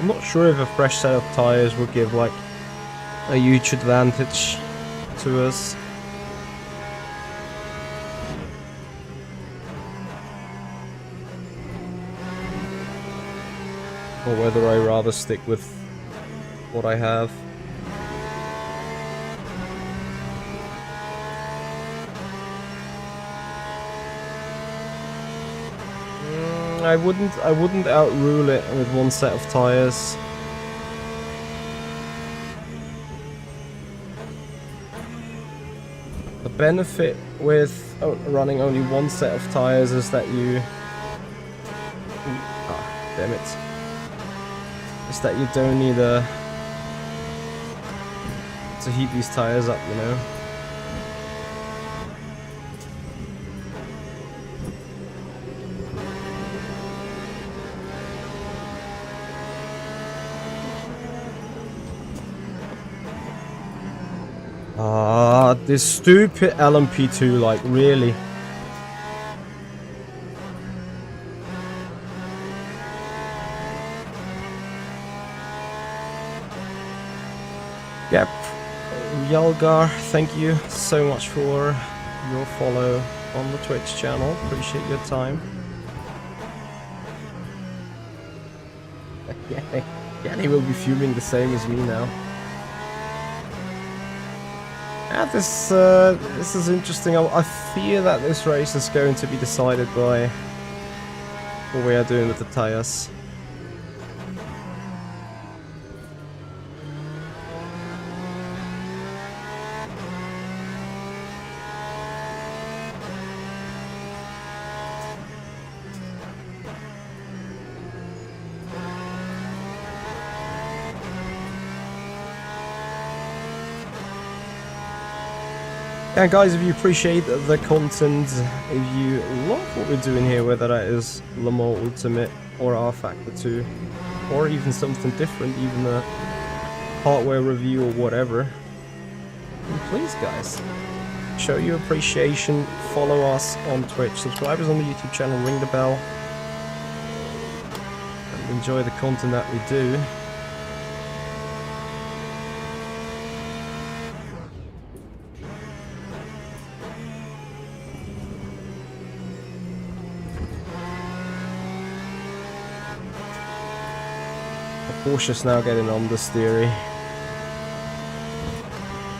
I'm not sure if a fresh set of tires would give like a huge advantage to us. Or whether I rather stick with what I have. I wouldn't outrule it with 1 set of tires. The benefit with running only 1 set of tires is that you... Ah, damn it. Is that you don't need to heat these tires up, you know? God, this stupid LMP2, like, really? Yep. Yelgar, thank you so much for your follow on the Twitch channel. Appreciate your time. Yeah, they will be fuming the same as me now. Yeah, this is interesting. I fear that this race is going to be decided by what we are doing with the tires. Yeah, guys, if you appreciate the content, if you love what we're doing here, whether that is Le Mans Ultimate or R Factor 2, or even something different, even a hardware review or whatever, then please, guys, show your appreciation, follow us on Twitch, subscribe us on the YouTube channel, ring the bell, and enjoy the content that we do. Porsche's now getting understeery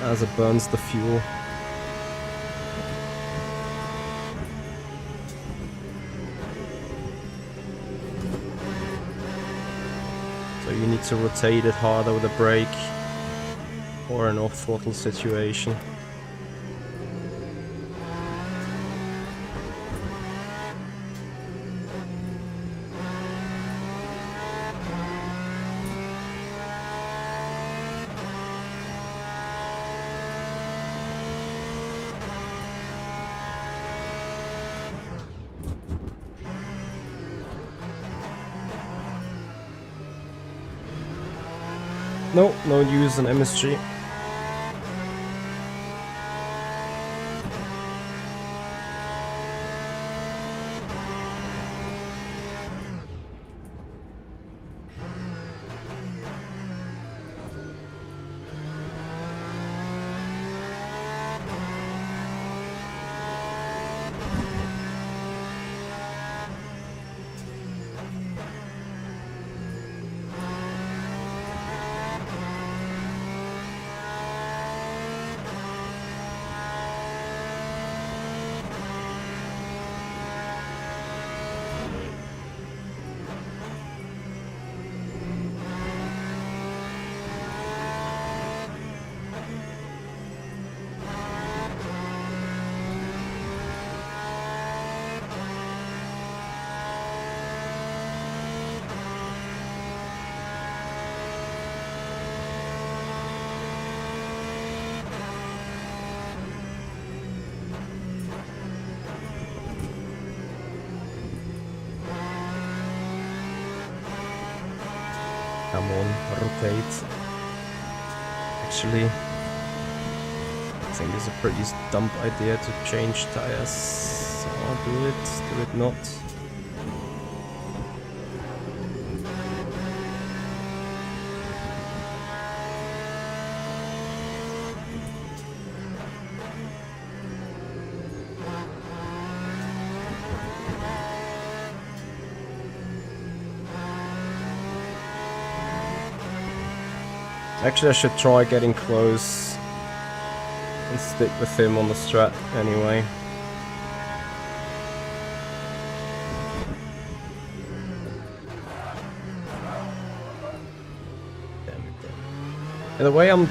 as it burns the fuel. So you need to rotate it harder with a brake or an off-throttle situation. No, no use on MSG. Come on, rotate. Actually, I think it's a pretty dumb idea to change tires. So I'll do it not. Actually, I should try getting close and stick with him on the strat anyway. And the way I'm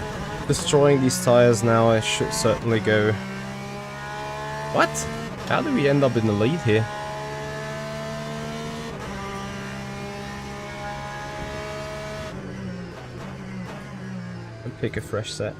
destroying these tires now, I should certainly go... What? How did we end up in the lead here? Pick a fresh set.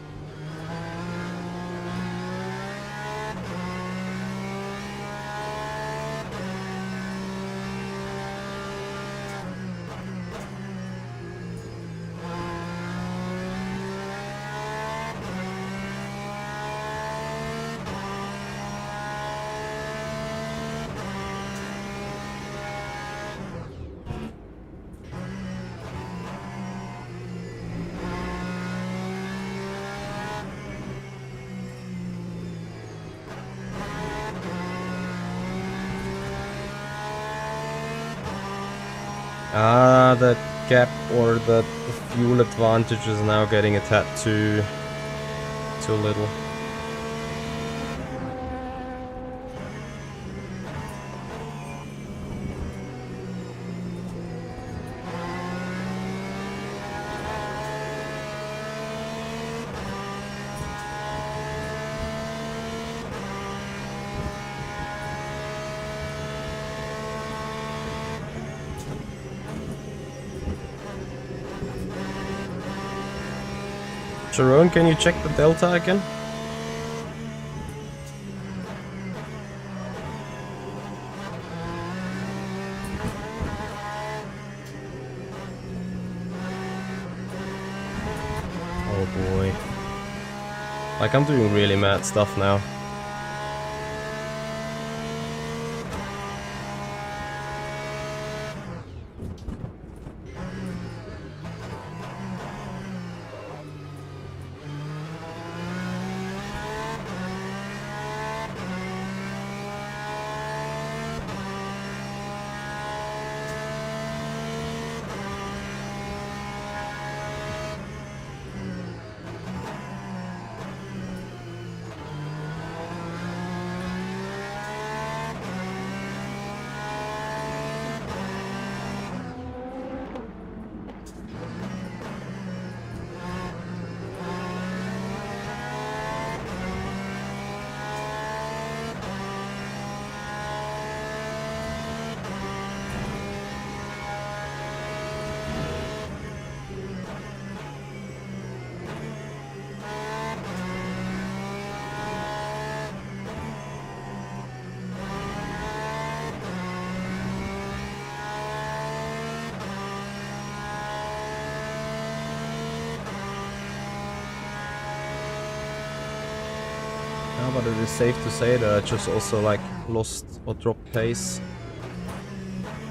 Ah, the gap or the fuel advantage is now getting a tad too little. Sharon, can you check the delta again? Oh boy. Like, I'm doing really mad stuff now. Yeah, but it is safe to say that I just also like lost or dropped pace.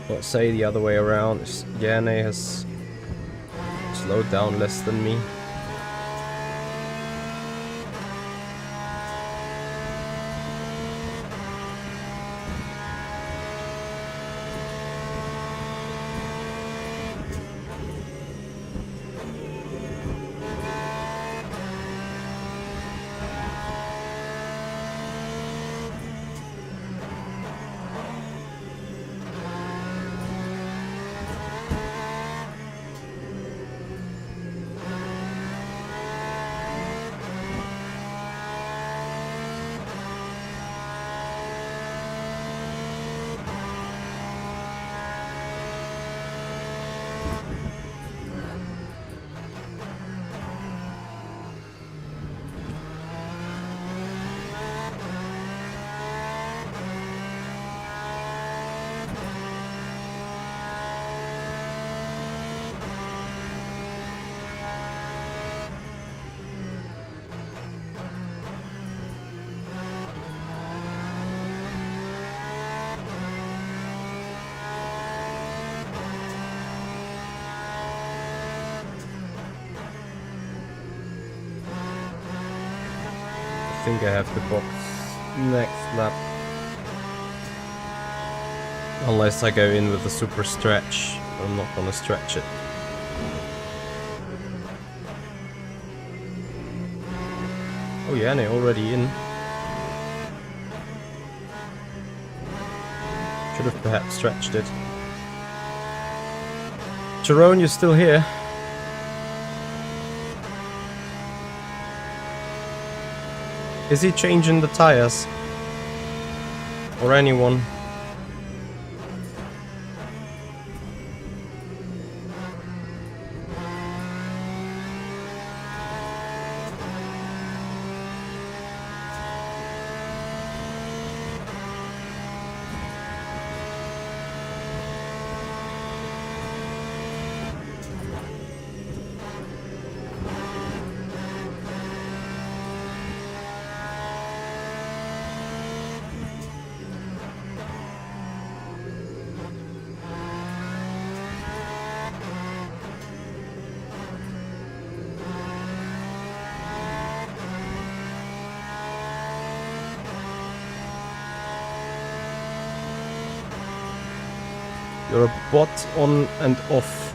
But say the other way around, Yane has slowed down less than me. I think I have the box next lap. Unless I go in with a super stretch, I'm not gonna stretch it. Oh yeah, and already in. Should have perhaps stretched it. Jerome, you're still here? Is he changing the tires? Or anyone? You're a bot on and off.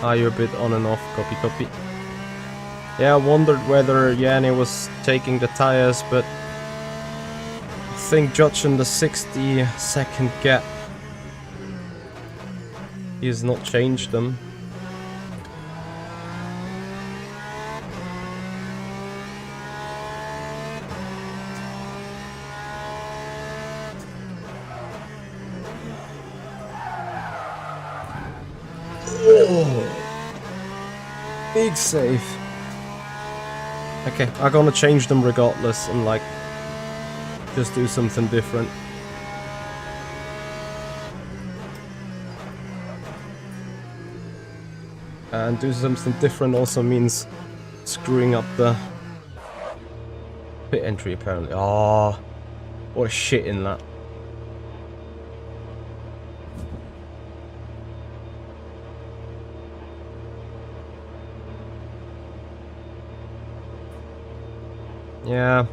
Ah, you're a bit on and off. Copy, copy. Yeah, I wondered whether Yanni was taking the tires, but I think judging the 60-second gap, he has not changed them. Oh, big save. Okay, I'm gonna change them regardless and like just do something different. And do something different also means screwing up the pit entry apparently. Oh, what a shit in that. Yeah,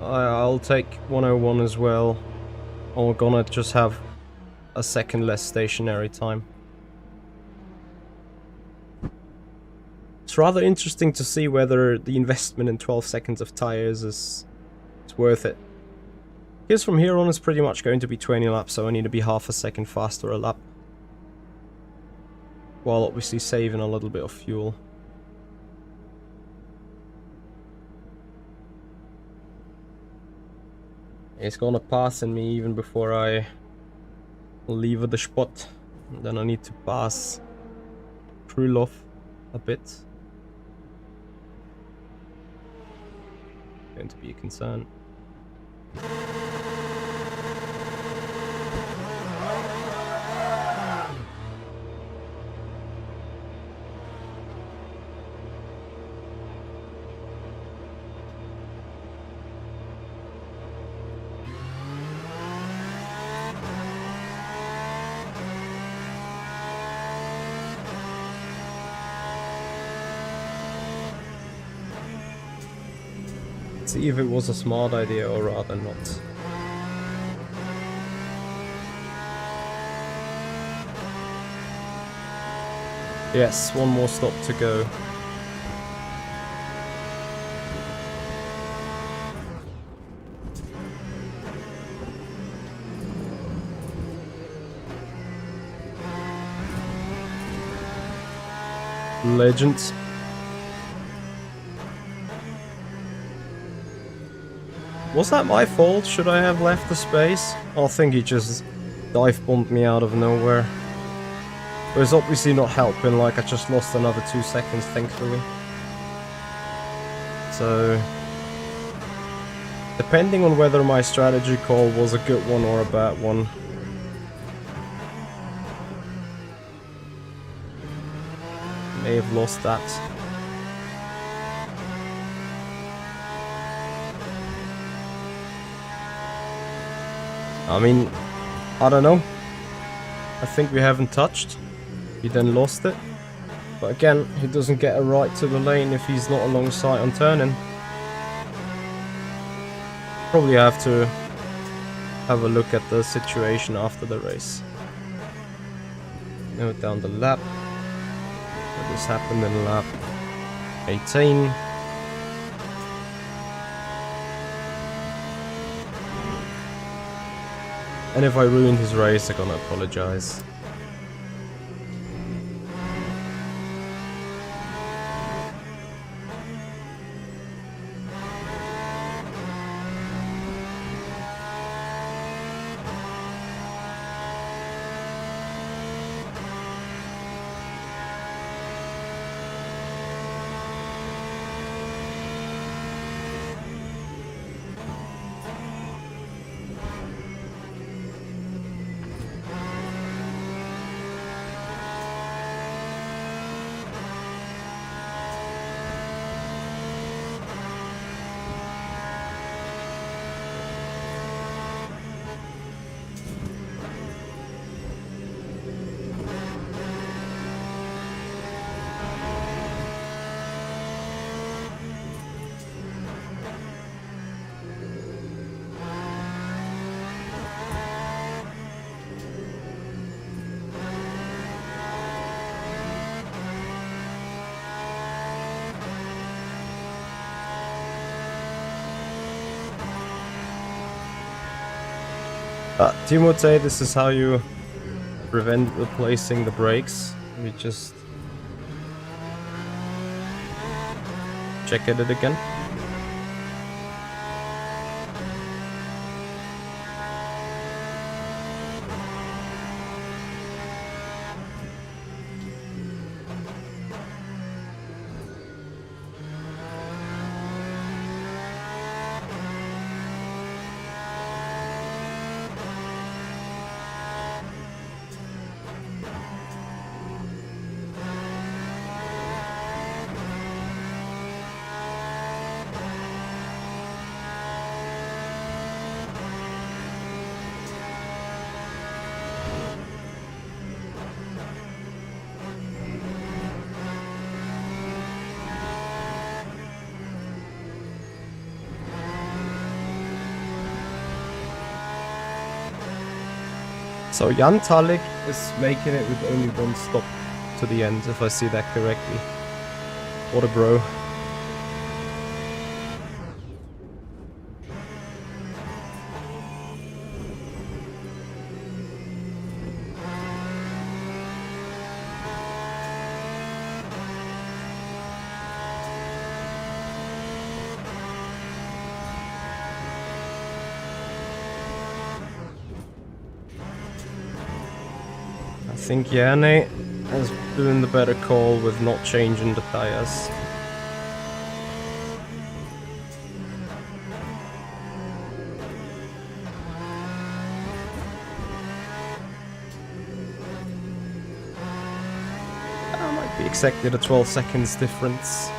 I'll take 101 as well. Or we're gonna just have a second less stationary time. It's rather interesting to see whether the investment in 12 seconds of tires is worth it. Because from here on it's pretty much going to be 20 laps, so I need to be half a second faster a lap. While obviously saving a little bit of fuel. It's gonna pass in me even before I leave the spot. And then I need to pass Krylov a bit. Going to be a concern. See if it was a smart idea or rather not. Yes, one more stop to go. Legends. Was that my fault? Should I have left the space? I think he just dive bombed me out of nowhere. But it's obviously not helping, like I just lost another 2 seconds thankfully. So, depending on whether my strategy call was a good one or a bad one. May have lost that. I mean, I don't know. I think we haven't touched. He then lost it. But again, he doesn't get a right to the lane if he's not alongside on turning. Probably have to have a look at the situation after the race. Note down the lap. What this happened in lap 18. And if I ruined his race, I'm gonna apologize. Team would say this is how you prevent replacing the brakes. We just check at it again. So Jan Talik is making it with only one stop to the end, if I see that correctly. What a bro. I think Jane is doing the better call with not changing the tires. That might be exactly the 12 seconds difference.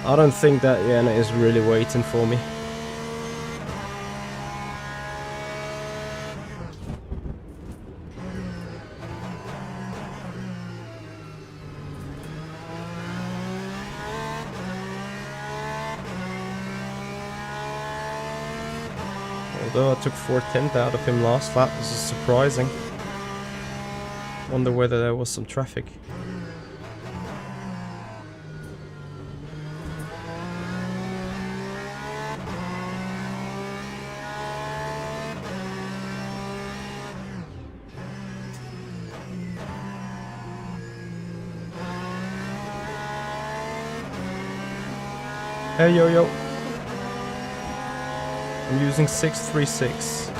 I don't think that Jane is really waiting for me. Although I took 4/10 out of him last lap, this is surprising. Wonder whether there was some traffic. Hey yo yo. I'm using 636.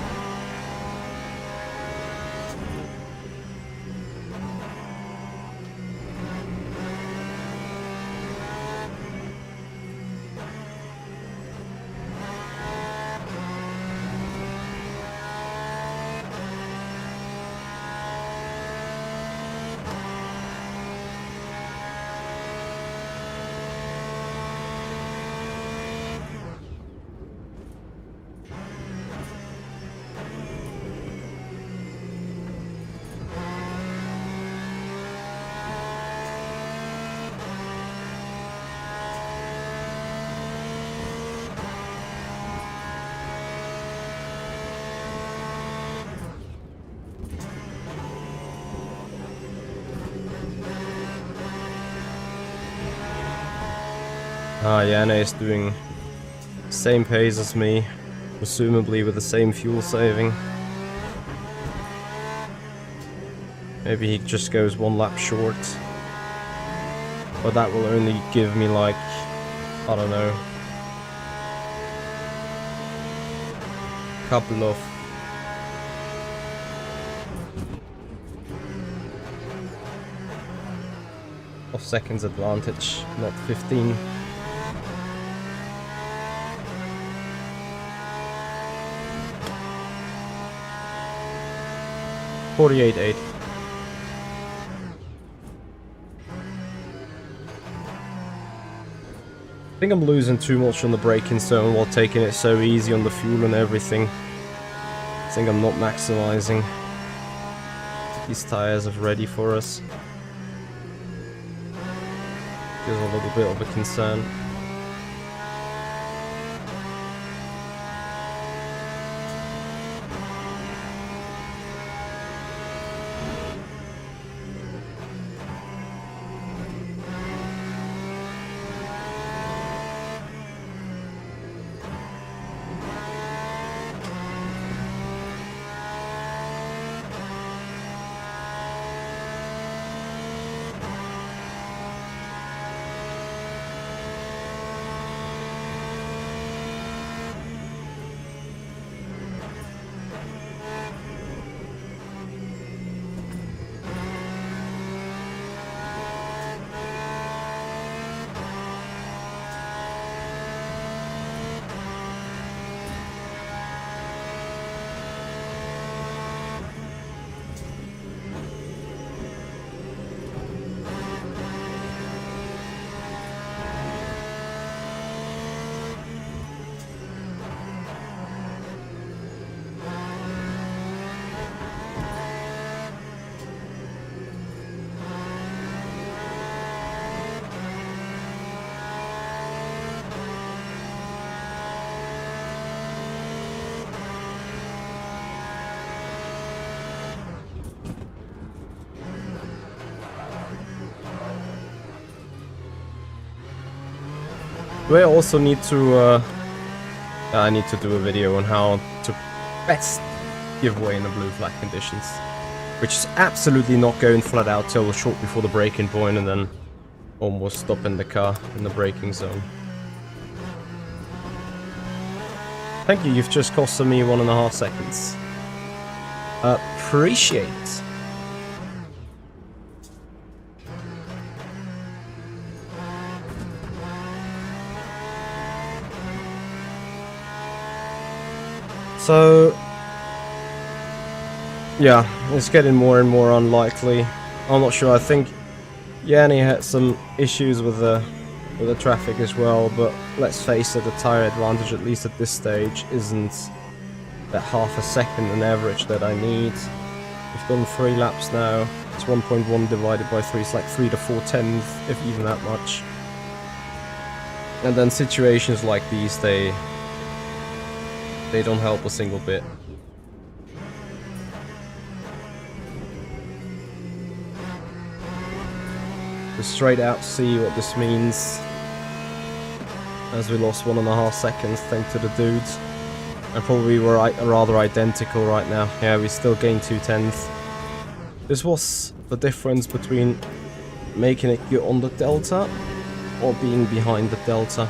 Yana is doing same pace as me, presumably with the same fuel saving. Maybe he just goes one lap short. But that will only give me like, I don't know, couple of seconds advantage, not 15. $48.8. I think I'm losing too much on the braking zone while taking it so easy on the fuel and everything. I think I'm not maximizing. These tires are ready for us. Feels a little bit of a concern. We also need to, I need to do a video on how to best give way in the blue flag conditions. Which is absolutely not going flat out till short before the braking point and then almost stopping the car in the braking zone. Thank you, you've just costed me 1.5 seconds. Appreciate. So, yeah, it's getting more and more unlikely. I'm not sure, I think Yanni had some issues with the traffic as well, but let's face it, the tire advantage, at least at this stage, isn't that half a second on average that I need. We've done 3 laps now. It's 1.1 divided by 3, it's like 3 to 4/10, if even that much. And then situations like these, they don't help a single bit. Just straight out to see what this means. As we lost 1.5 seconds thanks to the dudes. And probably we're rather identical right now. Yeah, we still gained 2/10. This was the difference between making it good on the delta or being behind the delta.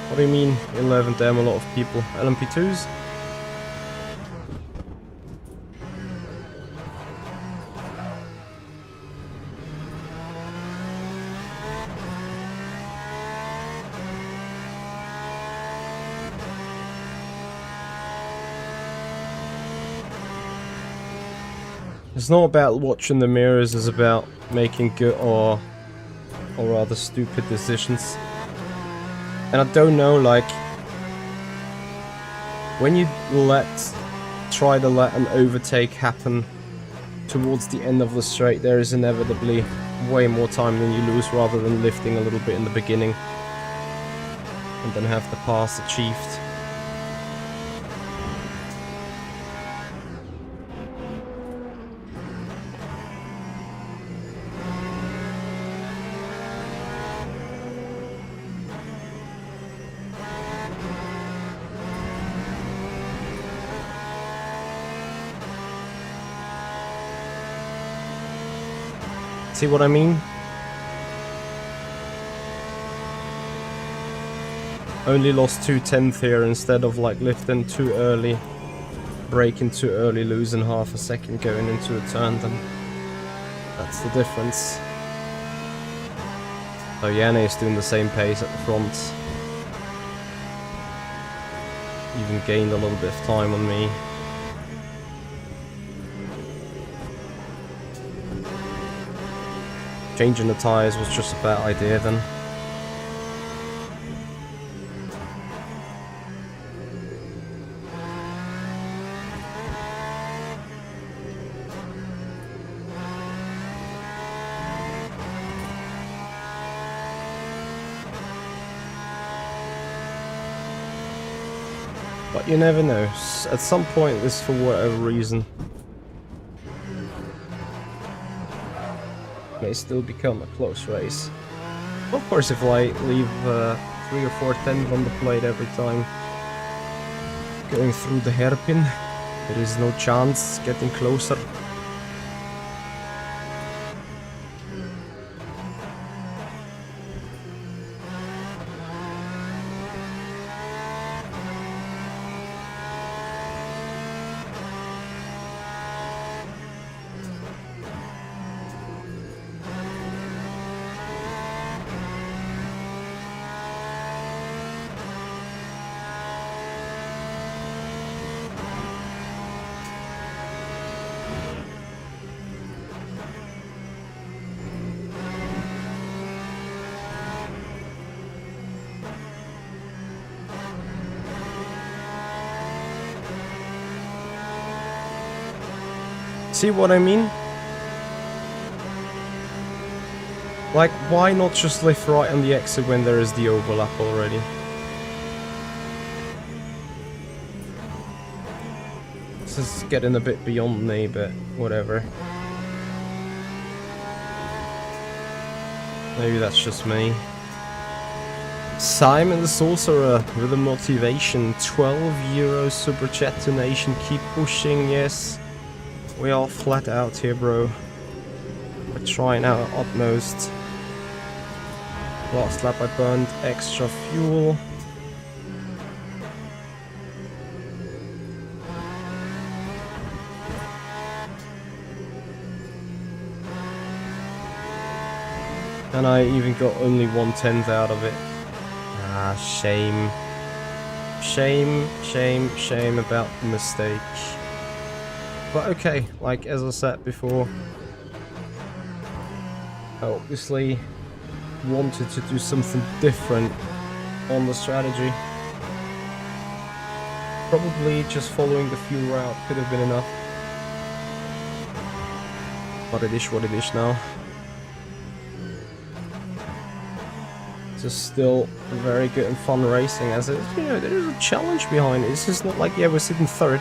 What do you mean, 11 damn a lot of people? LMP2s? It's not about watching the mirrors, it's about making good or rather stupid decisions. And I don't know, like, when you try to let an overtake happen towards the end of the straight, there is inevitably way more time than you lose rather than lifting a little bit in the beginning and then have the pass achieved. See what I mean? Only lost 2/10 here instead of like lifting too early, braking too early, losing half a second going into a turn, then that's the difference. So Yanni is doing the same pace at the front. Even gained a little bit of time on me. Changing the tyres was just a bad idea then. But you never know. At some point, this, for whatever reason, may still become a close race. Of course, if I leave 3 or 4 10s on the plate every time going through the hairpin, there is no chance getting closer. See what I mean? Like, why not just lift right on the exit when there is the overlap already? This is getting a bit beyond me, but whatever. Maybe that's just me. Simon the Sorcerer with a motivation. 12 euro super chat donation. Keep pushing, yes. We are flat out here, bro. We're trying our utmost. Last lap I burned extra fuel. And I even got only 1/10 out of it. Ah, shame. Shame, shame, shame about the mistake. But okay, like as I said before, I obviously wanted to do something different on the strategy. Probably just following the fuel route could have been enough. But it is what it is now. Just still very good and fun racing, as it's, you know, there is a challenge behind it. It's just not like, yeah, we're sitting third,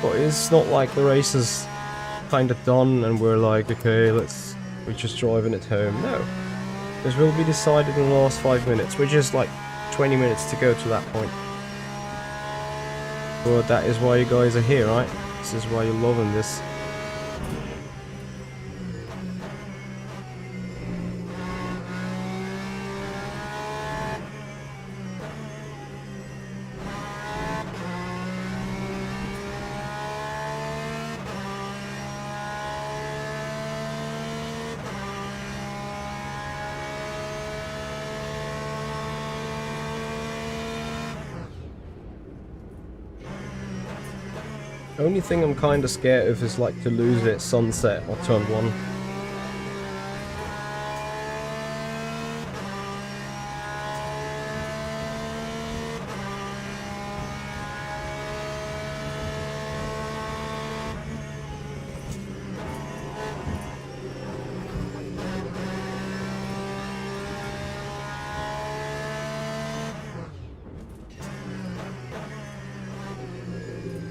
but it's not like the race is kind of done and we're like, okay, we're just driving it home. No, this will be decided in the last 5 minutes, which is like 20 minutes to go to that point. But that is why you guys are here, right? This is why you're loving this. The only thing I'm kind of scared of is like to lose it at sunset or turn 1.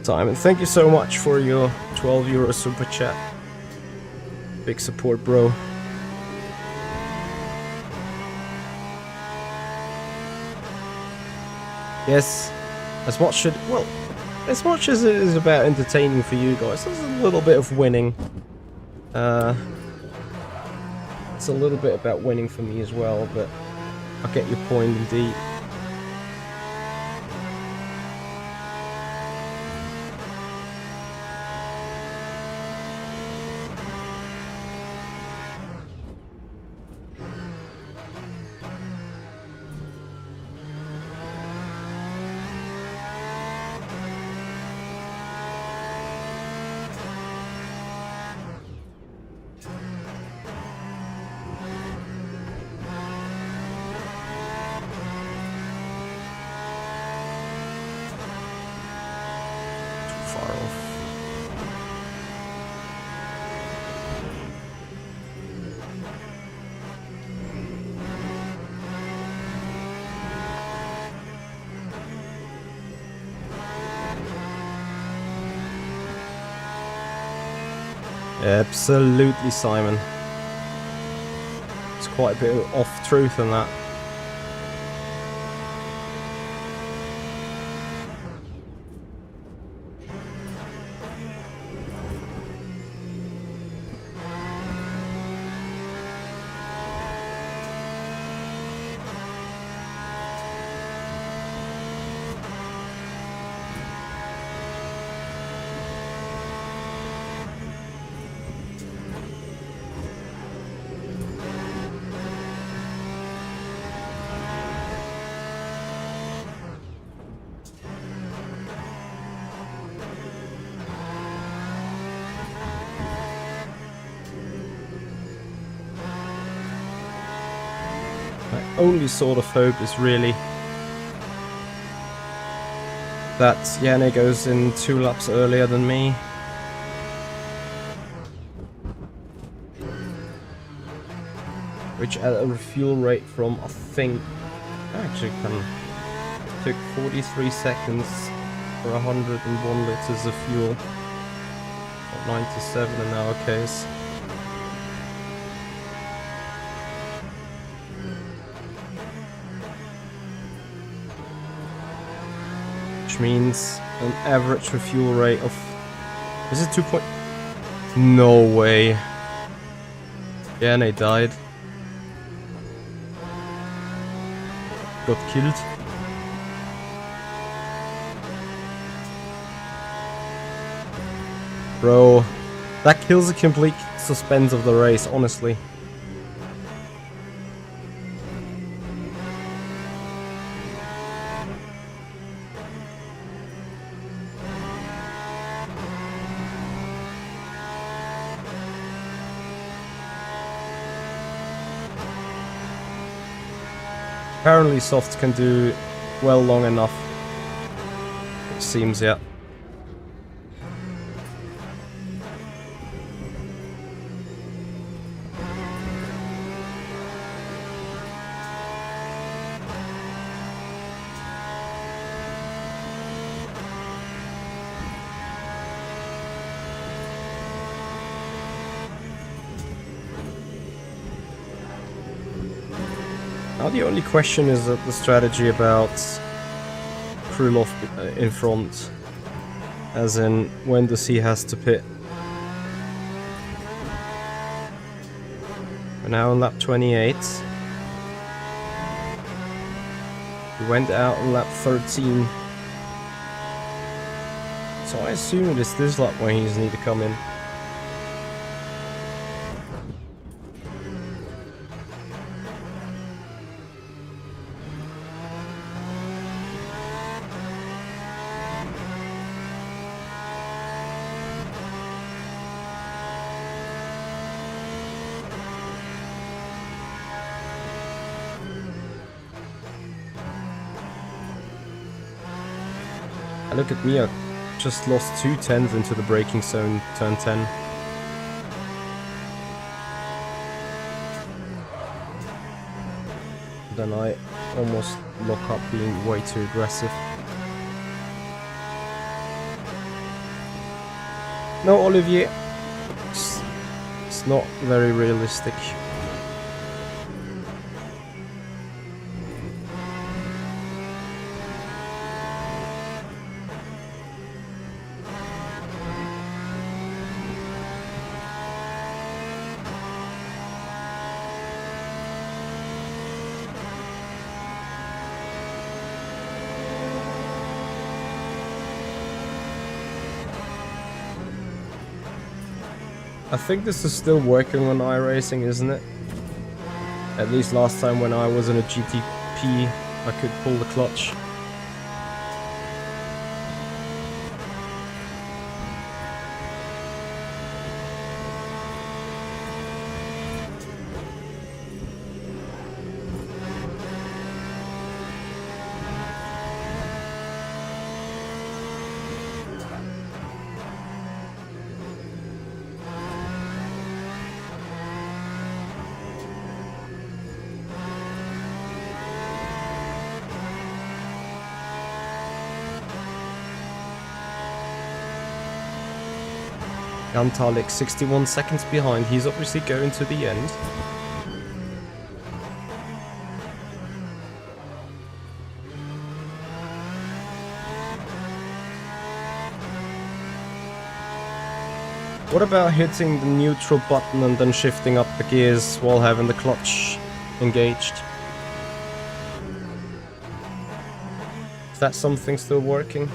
Simon, thank you so much for your 12 euro super chat. Big support, bro. Yes, as much as it is about entertaining for you guys, there's a little bit of winning. It's a little bit about winning for me as well, but I get your point indeed. Absolutely, Simon. It's quite a bit of off-truth in that. Only sort of hope is really that Yannick goes in 2 laps earlier than me. which at a refuel rate from, I think, actually took 43 seconds for 101 liters of fuel, at 97 in our case. Which means an average refuel rate of, is it 2 point? No way. Yeah, and they died. Got killed. Bro, that kills the complete suspense of the race, honestly. Apparently softs can do well long enough. It seems, yeah. Now the only question is that the strategy about Krylov in front, as in when does he has to pit. We're now on lap 28. He went out on lap 13. So I assume it is this lap where he's need to come in. Look at me, I just lost 2/10 into the braking zone, turn 10. Then I almost lock up being way too aggressive. No, Olivier, it's not very realistic. I think this is still working on iRacing, isn't it? At least last time when I was in a GTP, I could pull the clutch. Jan Talik 61 seconds behind. He's obviously going to the end. What about hitting the neutral button and then shifting up the gears while having the clutch engaged? Is that something still working?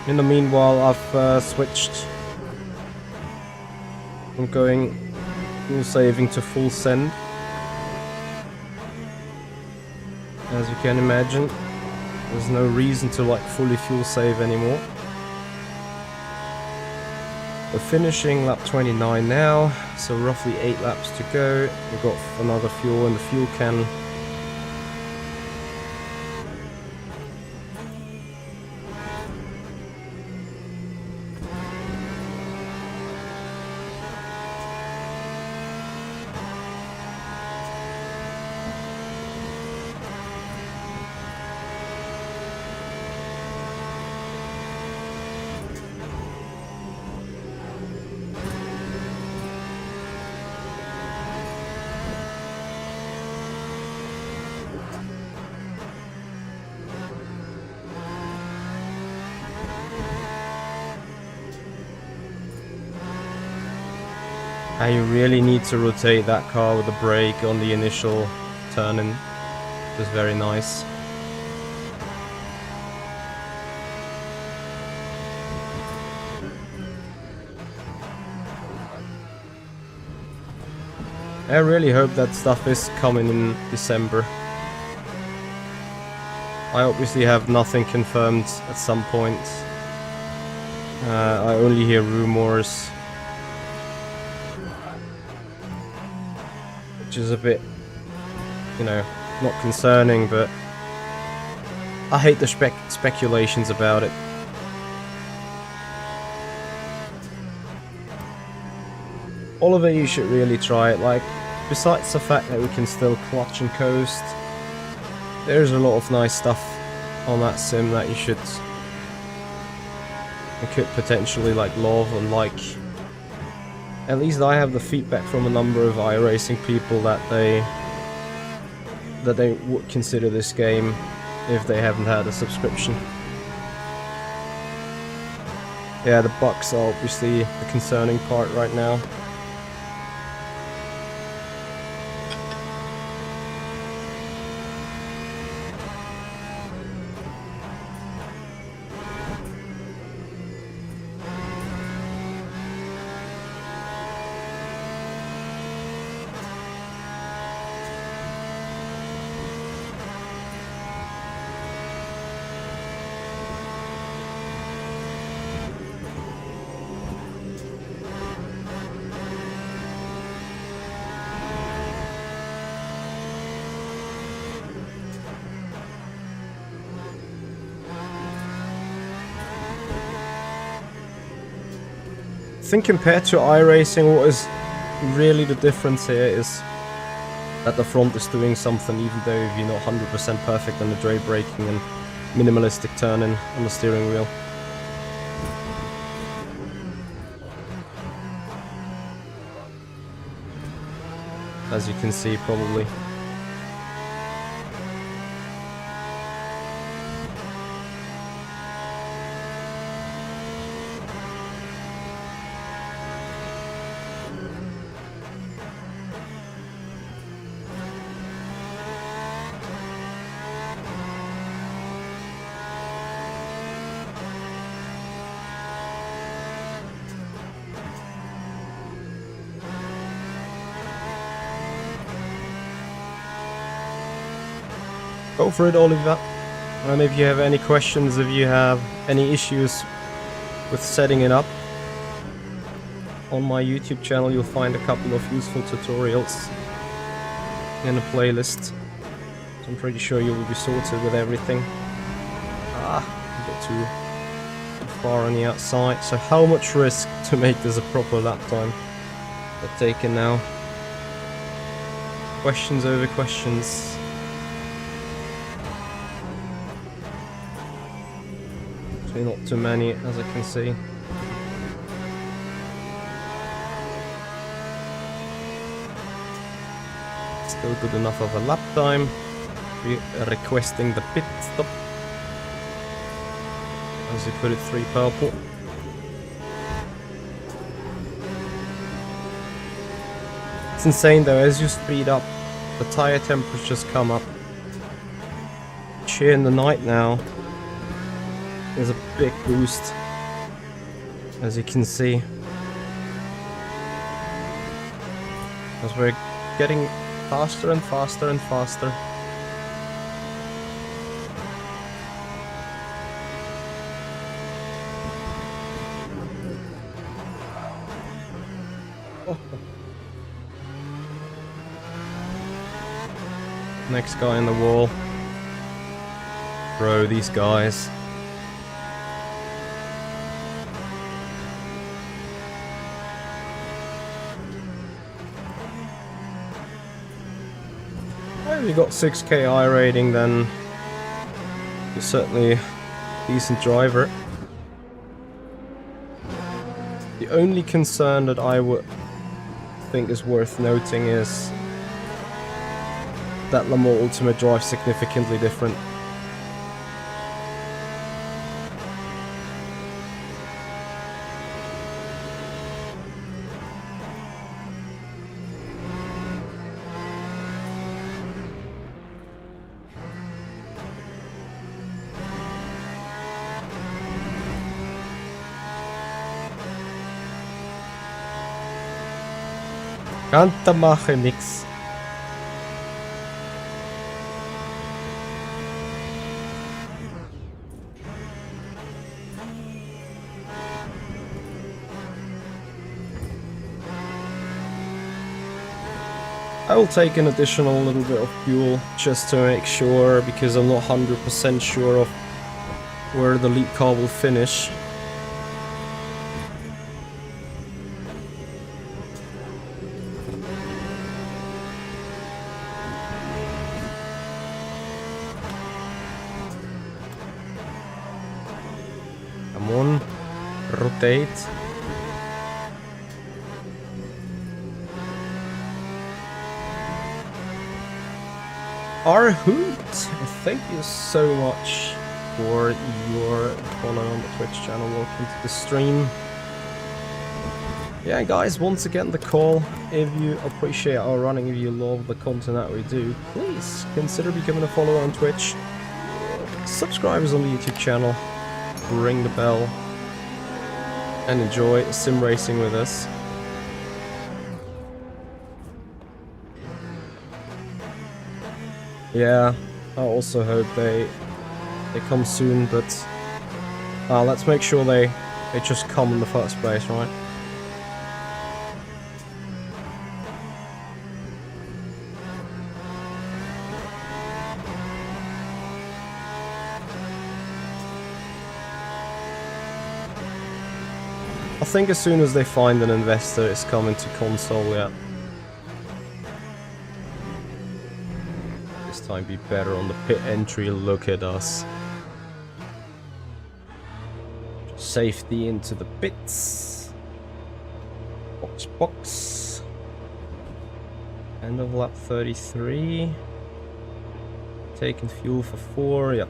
In the meanwhile, I've switched from going full saving to full send. As you can imagine, there's no reason to like fully fuel save anymore. We're finishing lap 29 now, so roughly 8 laps to go. We've got another fuel in the fuel can. You really need to rotate that car with the brake on the initial turn-in. Just very nice. I really hope that stuff is coming in December. I obviously have nothing confirmed at some point. I only hear rumors. Which is a bit, you know, not concerning, but I hate the speculations about it. Oliver, you should really try it. Like, besides the fact that we can still clutch and coast, there's a lot of nice stuff on that sim that you could potentially like love and like. At least I have the feedback from a number of iRacing people that they would consider this game if they haven't had a subscription. Yeah, the bugs are obviously the concerning part right now. I think compared to iRacing, what is really the difference here is that the front is doing something, even though you're not 100% perfect on the dray braking and minimalistic turning on the steering wheel. As you can see, probably. Go for it, Oliver. And if you have any questions, if you have any issues with setting it up, on my YouTube channel you'll find a couple of useful tutorials in a playlist. So I'm pretty sure you will be sorted with everything. A bit too far on the outside. So how much risk to make this a proper lap time? They're taken now. Questions over questions. Not too many, as I can see. Still good enough of a lap time. Requesting the pit stop. As you put it, 3 purple. It's insane though, as you speed up, the tire temperatures come up. Here in the night now, there's a big boost, as you can see, as we're getting faster and faster and faster. Next guy in the wall. Bro, these guys. If you got 6k I rating, then you're certainly a decent driver. The only concern that I would think is worth noting is that Le Mans Ultimate drives significantly different. Kante mache nix. I will take an additional little bit of fuel just to make sure, because I'm not 100% sure of where the lead car will finish. Come on, rotate. Our Hoot, thank you so much for your follow on the Twitch channel. Welcome to the stream. Yeah, guys, once again the call. If you appreciate our running, if you love the content that we do, please consider becoming a follower on Twitch. Subscribers on the YouTube channel. Ring the bell and enjoy sim racing with us. Yeah, I also hope they come soon, but let's make sure they just come in the first place, right? I think as soon as they find an investor, it's coming to console, yeah. This time be better on the pit entry, look at us. Safety into the pits. Box, box. End of lap 33. Taking fuel for 4, yep.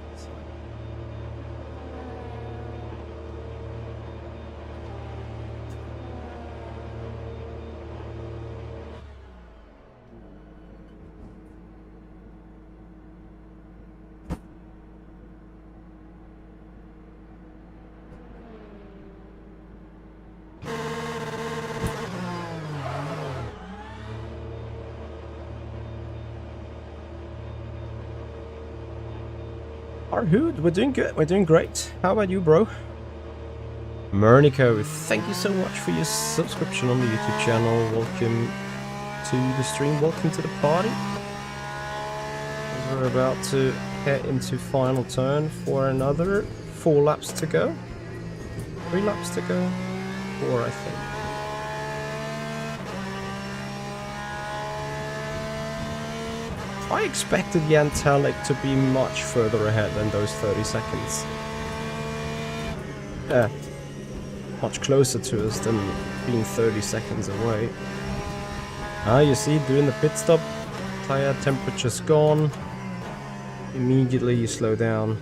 Hood, we're doing good, we're doing great. How about you, bro? Mernico, thank you so much for your subscription on the YouTube channel. Welcome to the stream, welcome to the party. We're about to head into final turn for another 4 laps to go. 3 laps to go? 4, I think. I expected Yantellic to be much further ahead than those 30 seconds. Yeah, much closer to us than being 30 seconds away. You see, doing the pit stop, tire temperature's gone. Immediately you slow down.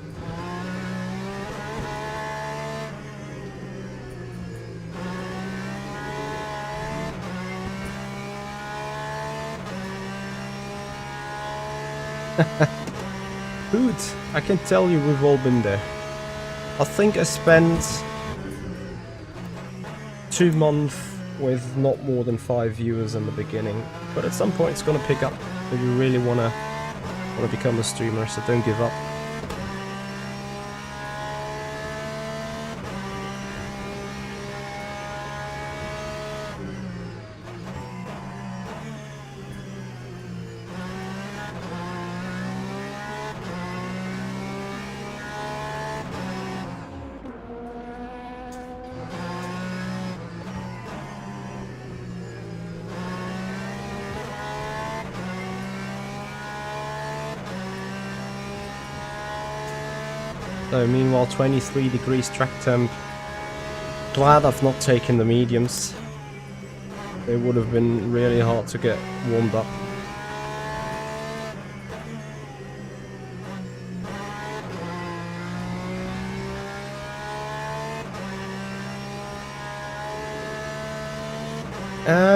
Dude, I can tell you we've all been there. I think I spent 2 months with not more than 5 viewers in the beginning, but at some point it's gonna pick up if you really wanna become a streamer, so don't give up. So meanwhile 23 degrees track temp. Glad I've not taken the mediums. They would have been really hard to get warmed up.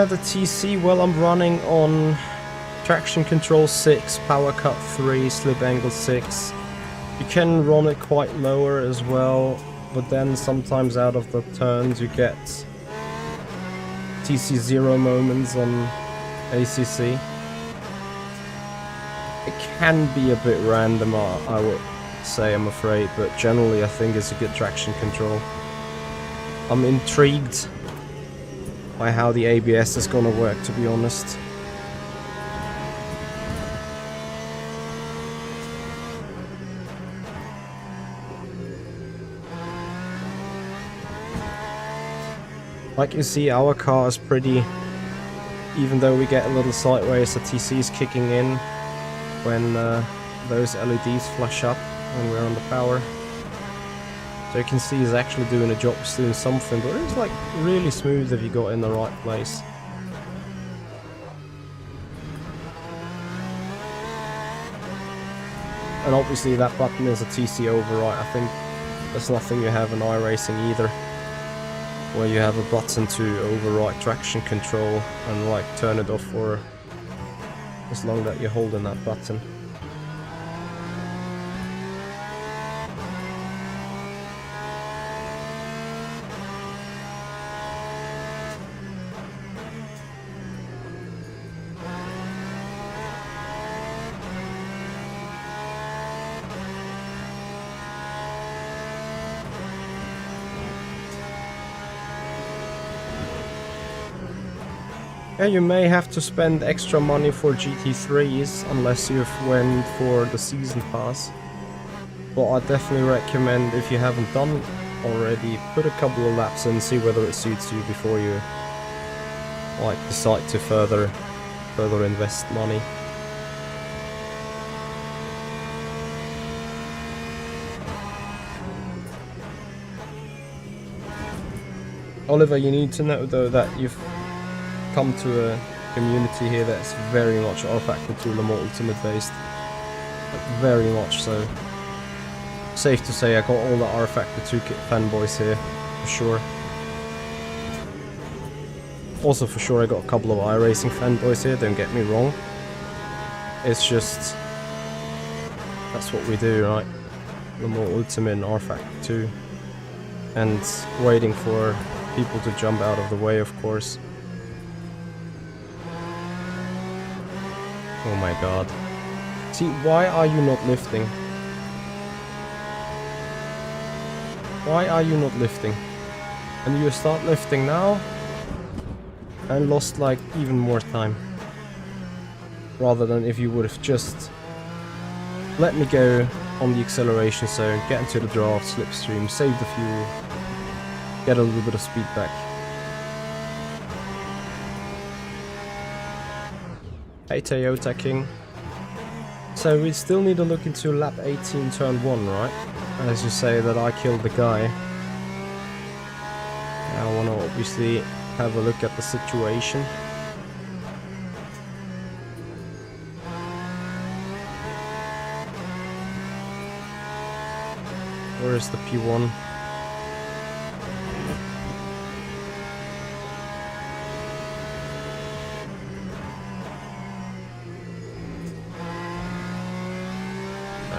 The TC, well, I'm running on traction control 6, power cut 3, slip angle 6. You can run it quite lower as well, but then sometimes out of the turns you get TC 0 moments on ACC. It can be a bit random, I would say, I'm afraid, but generally I think it's a good traction control. I'm intrigued by how the ABS is gonna work, to be honest. Like you see, our car is pretty, even though we get a little sideways, the TC is kicking in when those LEDs flash up when we're on the power. So you can see he's actually doing a job, he's doing something, but it's like really smooth if you got in the right place. And obviously that button is a TC override. I think there's nothing you have in iRacing either, where you have a button to override traction control and like turn it off for as long that you're holding that button. Yeah, you may have to spend extra money for GT3s unless you've went for the season pass. But I definitely recommend, if you haven't done already, put a couple of laps in, see whether it suits you before you like decide to further invest money. Oliver, you need to know though that you've come to a community here that's very much R-Factor 2 Le Mans Ultimate based. Like, very much so. Safe to say I got all the R-Factor 2 fanboys here, for sure. Also for sure I got a couple of iRacing fanboys here, don't get me wrong. It's just, that's what we do, right? Le Mans Ultimate and R-Factor 2. And waiting for people to jump out of the way, of course. Oh my god. See, why are you not lifting? Why are you not lifting? And you start lifting now and lost like even more time. Rather than if you would have just let me go on the acceleration zone, get into the draft, slipstream, save the fuel, get a little bit of speed back. Hey Toyota King. So we still need to look into lap 18 turn 1, right? As you say that I killed the guy. I want to obviously have a look at the situation. Where is the P1?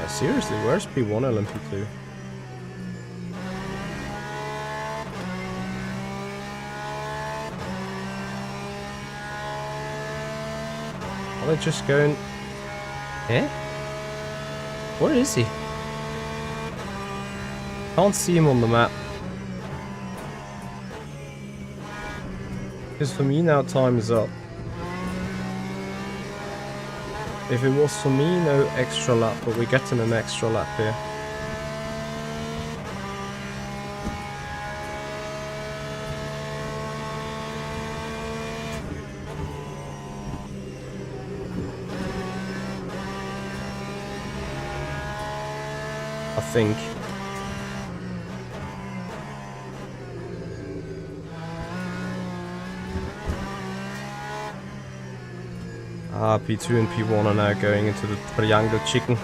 Seriously, where's P1 LMP2? Are they just going... Eh? Where is he? Can't see him on the map. Because for me now time is up. If it was for me, no extra lap, but we're getting an extra lap here. I think. P2 and P1 are now going into the triangle chicken.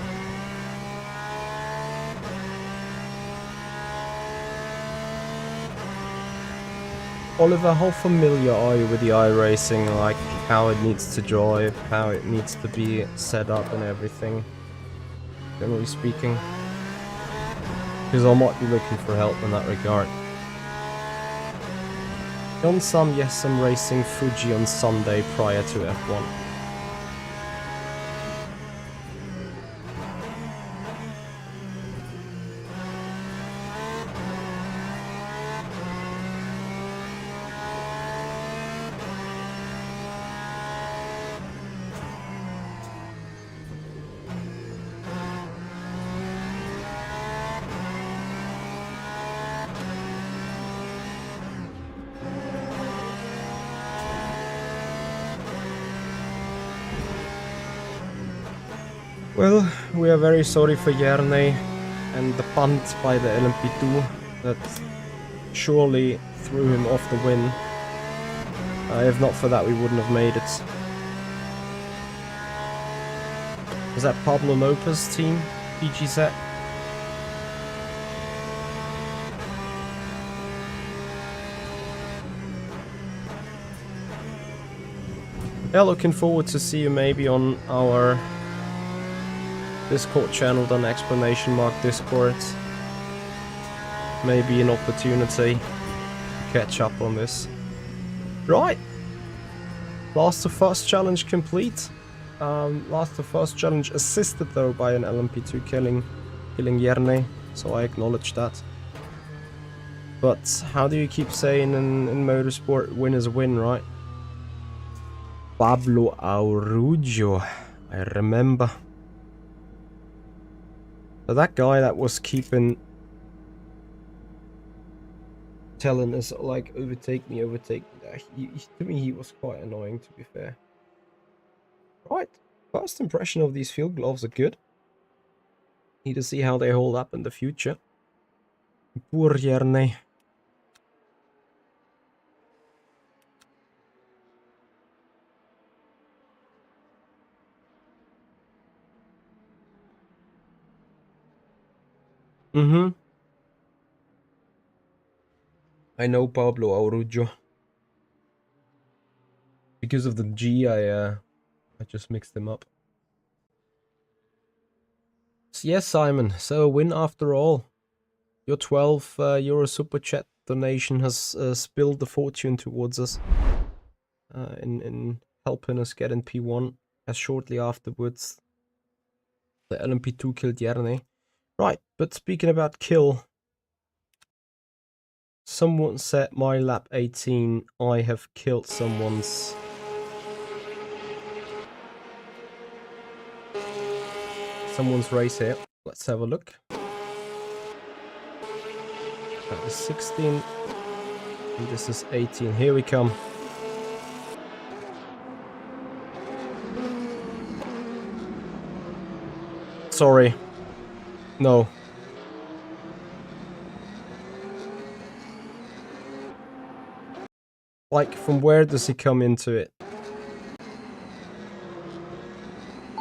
Oliver, how familiar are you with the iRacing, like how it needs to drive, how it needs to be set up and everything, generally speaking? Because I might be looking for help in that regard. On some, yes, I'm racing Fuji on Sunday prior to F1. Well, we are very sorry for Järne and the punt by the LMP2 that surely threw him off the win. If not for that, we wouldn't have made it. Was that Pablo Lopez team? PG set? Yeah, looking forward to see you maybe on our Discord channel, then exclamation mark Discord. Maybe an opportunity to catch up on this. Right. Last to first challenge complete. Last to first challenge assisted though by an LMP2 killing Järne, so I acknowledge that. But how do you keep saying in motorsport, win is a win, right? Pablo Araujo, I remember. So that guy that was keeping telling us like overtake me, to me he was quite annoying, to be fair. Right, first impression of these field gloves are good. Need to see how they hold up in the future. Poor Järne. I know Pablo Araujo. Because of the G, I just mixed them up. So yes, Simon, so a win after all. Your 12 euro super chat donation has spilled the fortune towards us in helping us get in P1, as shortly afterwards the LMP2 killed Järne. Right, but speaking about kill, someone said my lap 18, I have killed someone's race here. Let's have a look. That is 16 and this is 18. Here we come. Sorry. No. Like, from where does he come into it?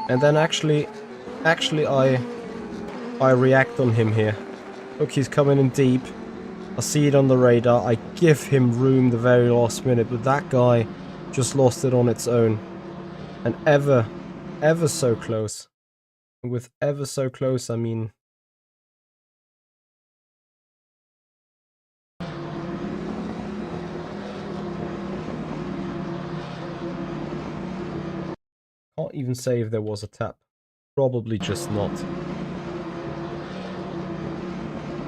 And then actually I react on him here. Look, he's coming in deep. I see it on the radar. I give him room the very last minute, but that guy just lost it on its own. And ever so close. And with ever so close, I mean... Can't even say if there was a tap. Probably just not.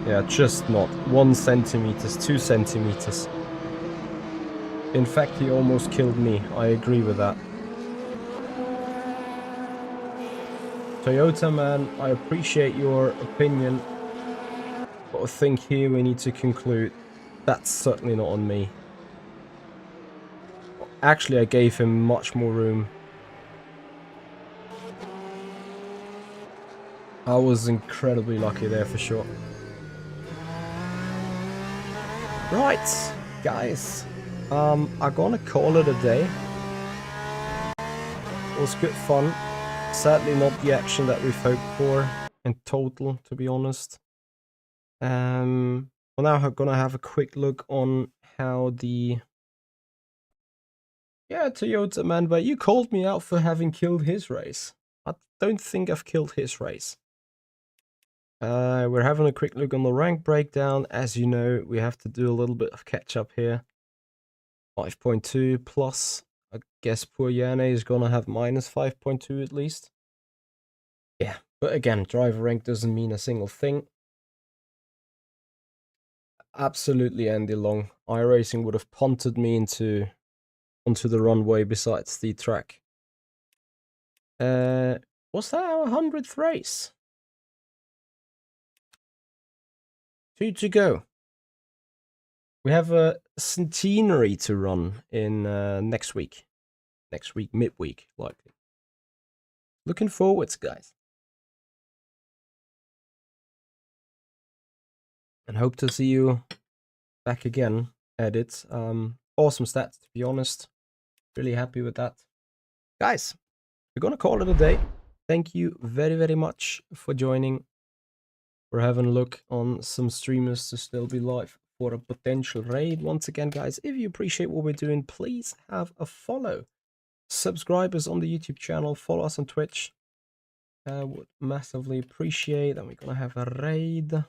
Yeah, just not. 1 centimeters, 2 centimeters. In fact, he almost killed me. I agree with that. Toyota man, I appreciate your opinion, but I think here we need to conclude that's certainly not on me. Actually, I gave him much more room. I was incredibly lucky there for sure. Right, guys. I'm gonna call it a day. was good fun. Sadly not the action that we've hoped for in total, to be honest. Well, now I'm gonna have a quick look on how the... Yeah, Toyota man, but you called me out for having killed his race. I don't think I've killed his race. We're having a quick look on the rank breakdown. As you know, we have to do a little bit of catch up here. 5.2 plus. I guess poor Yane is gonna have minus 5.2 at least. Yeah, but again, driver rank doesn't mean a single thing. Absolutely Andy Long. iRacing would have punted me onto the runway besides the track. Was that our 100th race? 2 to go. We have a centenary to run in next week. Next week, midweek, likely. Looking forwards, guys. And hope to see you back again at it. Awesome stats, to be honest. Really happy with that. Guys, we're gonna call it a day. Thank you very, very much for joining. We're having a look on some streamers to still be live for a potential raid. Once again, guys, if you appreciate what we're doing, please have a follow. Subscribe us on the YouTube channel. Follow us on Twitch. Would massively appreciate. And we're gonna have a raid.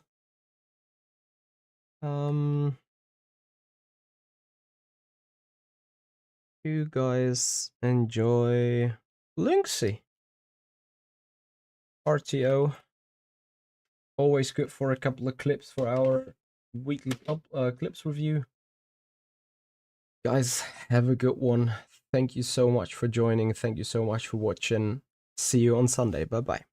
You guys enjoy Lynxy. RTO. Always good for a couple of clips for our weekly clips review. Guys, have a good one. Thank you so much for joining. Thank you so much for watching. See you on Sunday. Bye-bye.